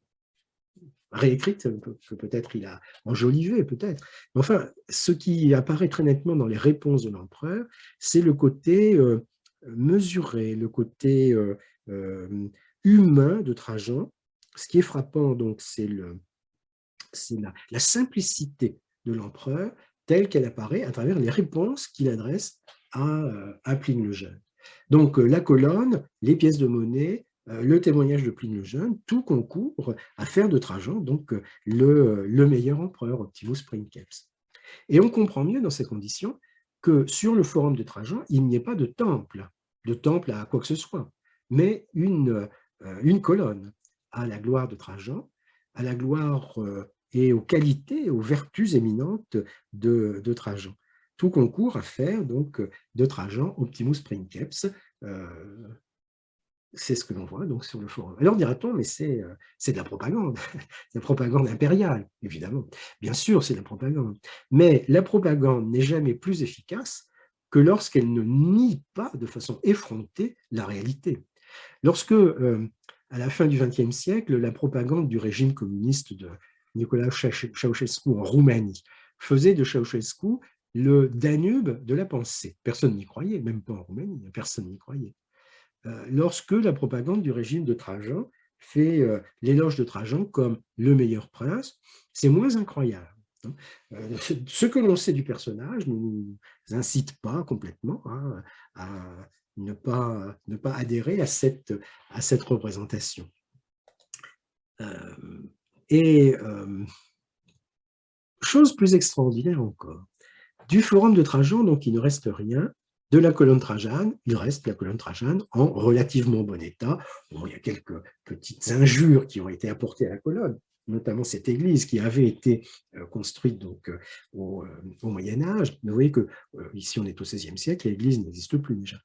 réécrite, que peut-être il a enjolivé, peut-être. Mais enfin, ce qui apparaît très nettement dans les réponses de l'empereur, c'est le côté mesuré, le côté humain de Trajan. Ce qui est frappant, donc, c'est la simplicité de l'empereur telle qu'elle apparaît à travers les réponses qu'il adresse à Pline le Jeune. Donc la colonne, les pièces de monnaie, le témoignage de Pline le Jeune, tout concourt à faire de Trajan donc le meilleur empereur, Optimus Princeps. Et on comprend mieux dans ces conditions que sur le forum de Trajan, il n'y ait pas de temple à quoi que ce soit, mais une colonne à la gloire de Trajan, à la gloire et aux qualités, aux vertus éminentes de Trajan. Tout concourt à faire donc de Trajan Optimus Princeps. C'est ce que l'on voit donc sur le forum. Alors dira-t-on, mais c'est de la propagande, c'est la propagande impériale, évidemment. Bien sûr, c'est de la propagande. Mais la propagande n'est jamais plus efficace que lorsqu'elle ne nie pas de façon effrontée la réalité. Lorsque, à la fin du XXe siècle, la propagande du régime communiste de Nicolae Ceausescu en Roumanie faisait de Ceausescu le Danube de la pensée. Personne n'y croyait, même pas en Roumanie, personne n'y croyait. Lorsque la propagande du régime de Trajan fait l'éloge de Trajan comme le meilleur prince, c'est moins incroyable. Ce que l'on sait du personnage ne nous incite pas complètement à ne pas adhérer à cette représentation. Chose plus extraordinaire encore, du forum de Trajan, donc il ne reste rien. De la colonne Trajane, il reste la colonne Trajane en relativement bon état. Bon, il y a quelques petites injures qui ont été apportées à la colonne, notamment cette église qui avait été construite donc, au Moyen-Âge. Vous voyez que ici on est au XVIe siècle, l'église n'existe plus déjà.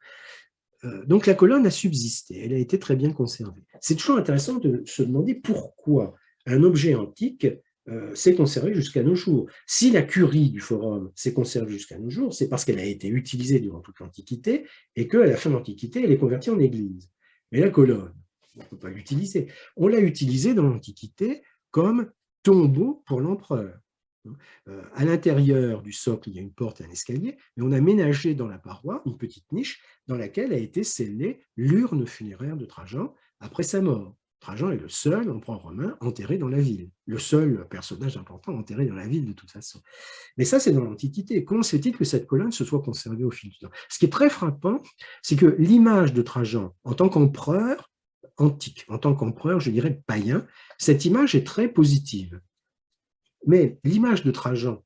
Donc la colonne a subsisté, elle a été très bien conservée. C'est toujours intéressant de se demander pourquoi un objet antique s'est conservé jusqu'à nos jours. Si la curie du forum s'est conservée jusqu'à nos jours, c'est parce qu'elle a été utilisée durant toute l'Antiquité et qu'à la fin de l'Antiquité, elle est convertie en église. Mais la colonne, on ne peut pas l'utiliser. On l'a utilisé dans l'Antiquité comme tombeau pour l'empereur. À l'intérieur du socle, il y a une porte et un escalier, mais on a ménagé dans la paroi une petite niche dans laquelle a été scellée l'urne funéraire de Trajan après sa mort. Trajan est le seul empereur romain enterré dans la ville, le seul personnage important enterré dans la ville de toute façon. Mais ça, c'est dans l'Antiquité. Comment se fait-il que cette colonne se soit conservée au fil du temps? Ce qui est très frappant, c'est que l'image de Trajan en tant qu'empereur antique, en tant qu'empereur, je dirais, païen, cette image est très positive. Mais l'image de Trajan,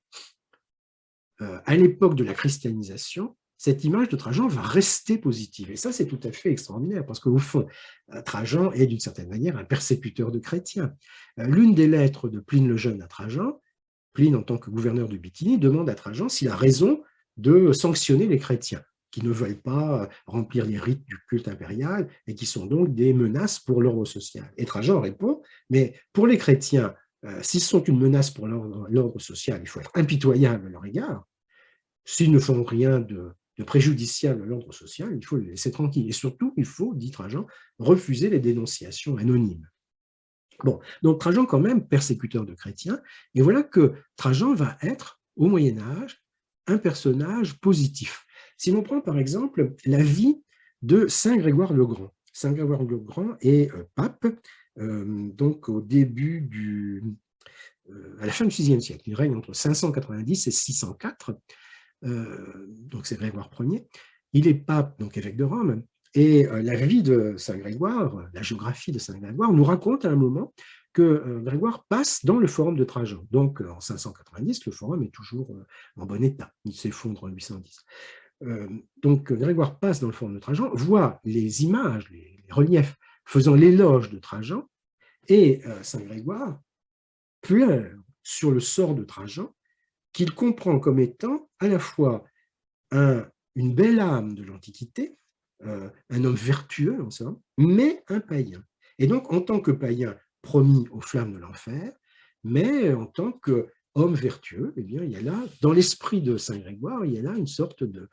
à l'époque de la christianisation, cette image de Trajan va rester positive. Et ça, c'est tout à fait extraordinaire, parce qu'au fond, Trajan est d'une certaine manière un persécuteur de chrétiens. L'une des lettres de Pline le Jeune à Trajan, Pline, en tant que gouverneur de Bithynie, demande à Trajan s'il a raison de sanctionner les chrétiens, qui ne veulent pas remplir les rites du culte impérial et qui sont donc des menaces pour l'ordre social. Et Trajan répond, mais pour les chrétiens, s'ils sont une menace pour l'ordre social, il faut être impitoyable à leur égard. S'ils ne font rien de préjudiciable à l'ordre social, il faut les laisser tranquilles. Et surtout, il faut, dit Trajan, refuser les dénonciations anonymes. Bon, donc Trajan quand même persécuteur de chrétiens, et voilà que Trajan va être, au Moyen-Âge, un personnage positif. Si l'on prend par exemple la vie de Saint Grégoire le Grand. Saint Grégoire le Grand est pape, donc au début à la fin du VIe siècle. Il règne entre 590 et 604, donc c'est Grégoire Ier. Il est pape, donc évêque de Rome, et la vie de Saint Grégoire, la géographie de Saint Grégoire, nous raconte à un moment que Grégoire passe dans le forum de Trajan. Donc en 590, le forum est toujours en bon état. Il s'effondre en 810. Donc Grégoire passe dans le forum de Trajan, voit les images, les reliefs faisant l'éloge de Trajan, et Saint Grégoire pleure sur le sort de Trajan, qu'il comprend comme étant à la fois une belle âme de l'Antiquité, un homme vertueux en somme, mais un païen. Et donc, en tant que païen promis aux flammes de l'enfer, mais en tant qu'homme vertueux, eh bien, il y a là, dans l'esprit de Saint Grégoire, il y a là une sorte de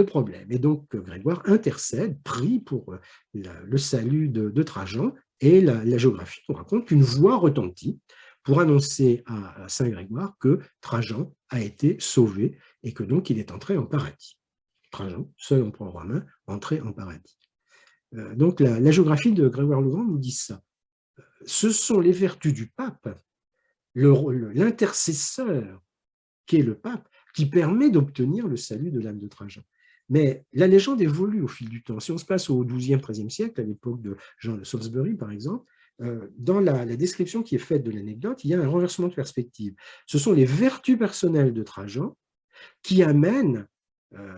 problème. Et donc, Grégoire intercède, prie pour le salut de Trajan, et la géographie nous raconte qu'une voix retentit pour annoncer à Saint Grégoire que Trajan a été sauvé et que donc il est entré en paradis. Trajan, seul empereur romain, entré en paradis. Donc la géographie de Grégoire le Grand nous dit ça. Ce sont les vertus du pape, l'intercesseur qu'est le pape, qui permet d'obtenir le salut de l'âme de Trajan. Mais la légende évolue au fil du temps. Si on se passe au XIIe, XIIIe siècle, à l'époque de Jean de Salisbury, par exemple, dans la description qui est faite de l'anecdote, il y a un renversement de perspective. Ce sont les vertus personnelles de Trajan qui amènent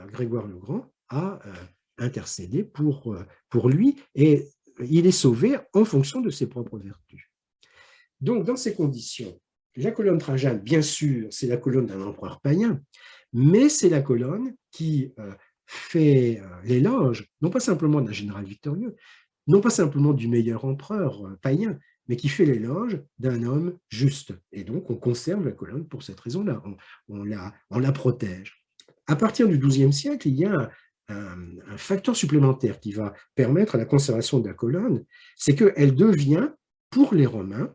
Grégoire le Grand à intercéder pour lui, et il est sauvé en fonction de ses propres vertus. Donc, dans ces conditions, la colonne Trajane, bien sûr, c'est la colonne d'un empereur païen, mais c'est la colonne qui fait l'éloge, non pas simplement d'un général victorieux, non pas simplement du meilleur empereur païen, mais qui fait l'éloge d'un homme juste. Et donc, on conserve la colonne pour cette raison-là, on la protège. À partir du XIIe siècle, il y a un facteur supplémentaire qui va permettre la conservation de la colonne, c'est qu'elle devient, pour les Romains,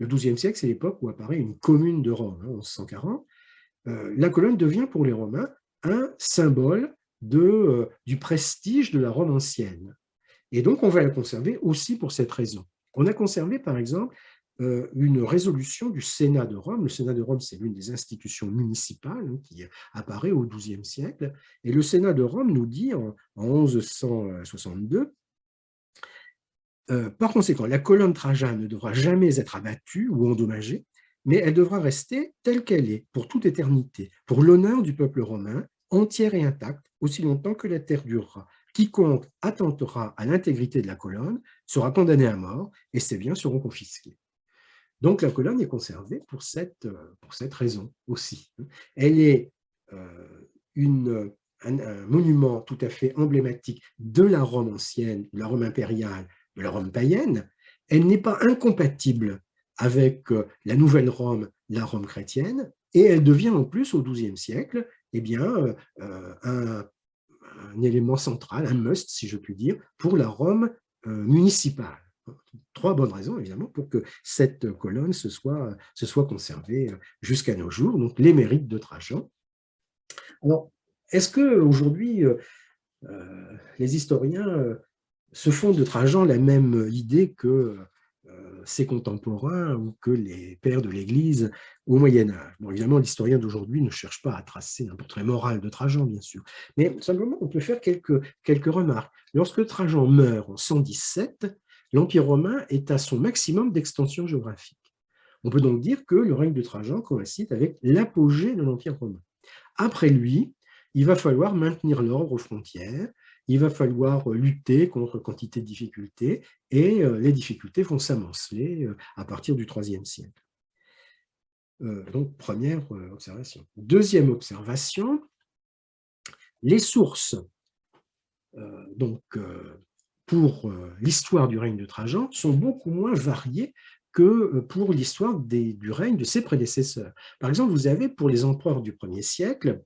le XIIe siècle, c'est l'époque où apparaît une commune de Rome, 1140, la colonne devient pour les Romains un symbole du prestige de la Rome ancienne. Et donc, on va la conserver aussi pour cette raison. On a conservé, par exemple, une résolution du Sénat de Rome. Le Sénat de Rome, c'est l'une des institutions municipales qui apparaît au XIIe siècle. Et le Sénat de Rome nous dit, en 1162, par conséquent, la colonne Trajane ne devra jamais être abattue ou endommagée, mais elle devra rester telle qu'elle est, pour toute éternité, pour l'honneur du peuple romain, entière et intacte, aussi longtemps que la terre durera. Quiconque attentera à l'intégrité de la colonne sera condamné à mort et ses biens seront confisqués. Donc la colonne est conservée pour cette raison aussi. Elle est un monument tout à fait emblématique de la Rome ancienne, de la Rome impériale, de la Rome païenne. Elle n'est pas incompatible avec la nouvelle Rome, la Rome chrétienne, et elle devient en plus au XIIe siècle eh bien, un élément central, un must, si je puis dire, pour la Rome municipale. 3 bonnes raisons, évidemment, pour que cette colonne se soit conservée jusqu'à nos jours, donc les mérites de Trajan. Alors, est-ce qu'aujourd'hui, les historiens se font de Trajan la même idée que ses contemporains ou que les pères de l'Église au Moyen-Âge? Bon, évidemment, l'historien d'aujourd'hui ne cherche pas à tracer un portrait moral de Trajan, bien sûr, mais simplement, on peut faire quelques remarques. Lorsque Trajan meurt en 117, l'Empire romain est à son maximum d'extension géographique. On peut donc dire que le règne de Trajan coïncide avec l'apogée de l'Empire romain. Après lui, il va falloir maintenir l'ordre aux frontières, il va falloir lutter contre quantité de difficultés, et les difficultés vont s'amonceler à partir du IIIe siècle. Donc, première observation. Deuxième observation, les sources donc, pour l'histoire du règne de Trajan sont beaucoup moins variées que pour l'histoire du règne de ses prédécesseurs. Par exemple, vous avez pour les empereurs du 1er siècle,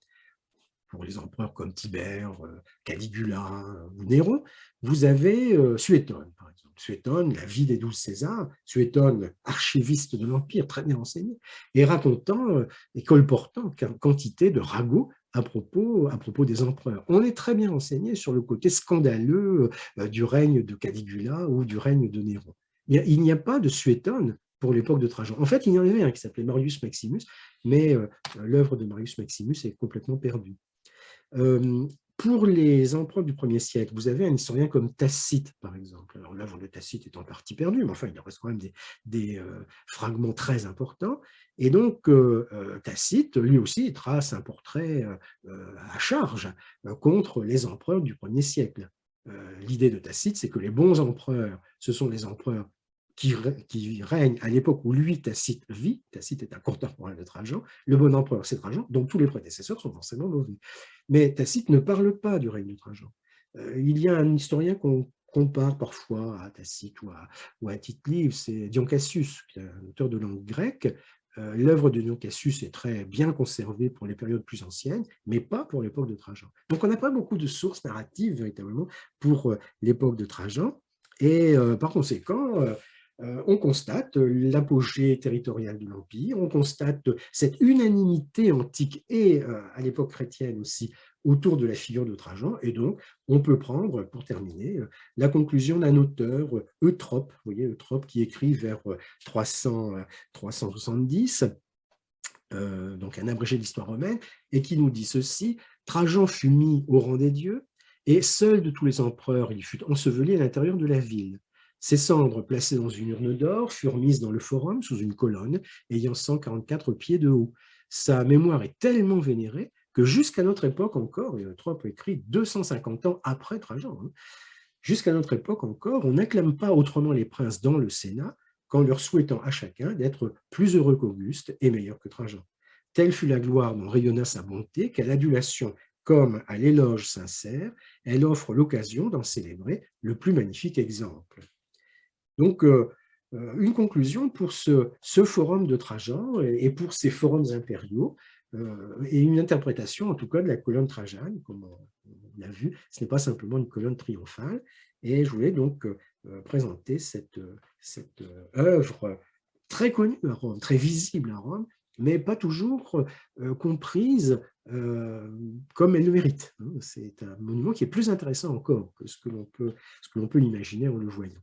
pour les empereurs comme Tibère, Caligula ou Néron, vous avez Suétone, par exemple. Suétone, la vie des 12 Césars, Suétone, archiviste de l'Empire, très bien renseigné, et racontant et colportant quantité de ragots à propos des empereurs. On est très bien renseigné sur le côté scandaleux du règne de Caligula ou du règne de Néron. Il n'y a pas de Suétone pour l'époque de Trajan. En fait, il y en avait un qui s'appelait Marius Maximus, mais l'œuvre de Marius Maximus est complètement perdue. Pour les empereurs du 1er siècle, vous avez un historien comme Tacite, par exemple. Alors l'œuvre de Tacite est en partie perdue, mais enfin, il reste quand même des fragments très importants. Et donc, Tacite, lui aussi, trace un portrait à charge contre les empereurs du 1er siècle. L'idée de Tacite, c'est que les bons empereurs, ce sont les empereurs qui règne à l'époque où lui, Tacite, vit. Tacite est un contemporain de Trajan. Le bon empereur, c'est Trajan, dont tous les prédécesseurs sont forcément mauvais. Mais Tacite ne parle pas du règne de Trajan. Il y a un historien qu'on compare parfois à Tacite ou à Tite-Live, c'est Dion Cassius, qui est un auteur de langue grecque. L'œuvre de Dion Cassius est très bien conservée pour les périodes plus anciennes, mais pas pour l'époque de Trajan. Donc on n'a pas beaucoup de sources narratives véritablement pour l'époque de Trajan. Et par conséquent, on constate l'apogée territoriale de l'Empire, on constate cette unanimité antique et à l'époque chrétienne aussi autour de la figure de Trajan, et donc on peut prendre, pour terminer, la conclusion d'un auteur, Eutrope, vous voyez, Eutrope qui écrit vers 370, donc un abrégé de l'histoire romaine, et qui nous dit ceci: Trajan fut mis au rang des dieux, et seul de tous les empereurs, il fut enseveli à l'intérieur de la ville. Ses cendres, placées dans une urne d'or, furent mises dans le forum sous une colonne ayant 144 pieds de haut. Sa mémoire est tellement vénérée que jusqu'à notre époque encore, et Eutrope écrit 250 ans après Trajan, jusqu'à notre époque encore, on n'acclame pas autrement les princes dans le Sénat qu'en leur souhaitant à chacun d'être plus heureux qu'Auguste et meilleur que Trajan. Telle fut la gloire dont rayonna sa bonté, qu'à l'adulation comme à l'éloge sincère, elle offre l'occasion d'en célébrer le plus magnifique exemple. Donc, une conclusion pour ce forum de Trajan et pour ces forums impériaux, et une interprétation en tout cas de la colonne trajane, comme on l'a vu, ce n'est pas simplement une colonne triomphale, et je voulais donc présenter cette œuvre très connue à Rome, très visible à Rome, mais pas toujours comprise comme elle le mérite. C'est un monument qui est plus intéressant encore que ce que l'on peut l'imaginer en le voyant.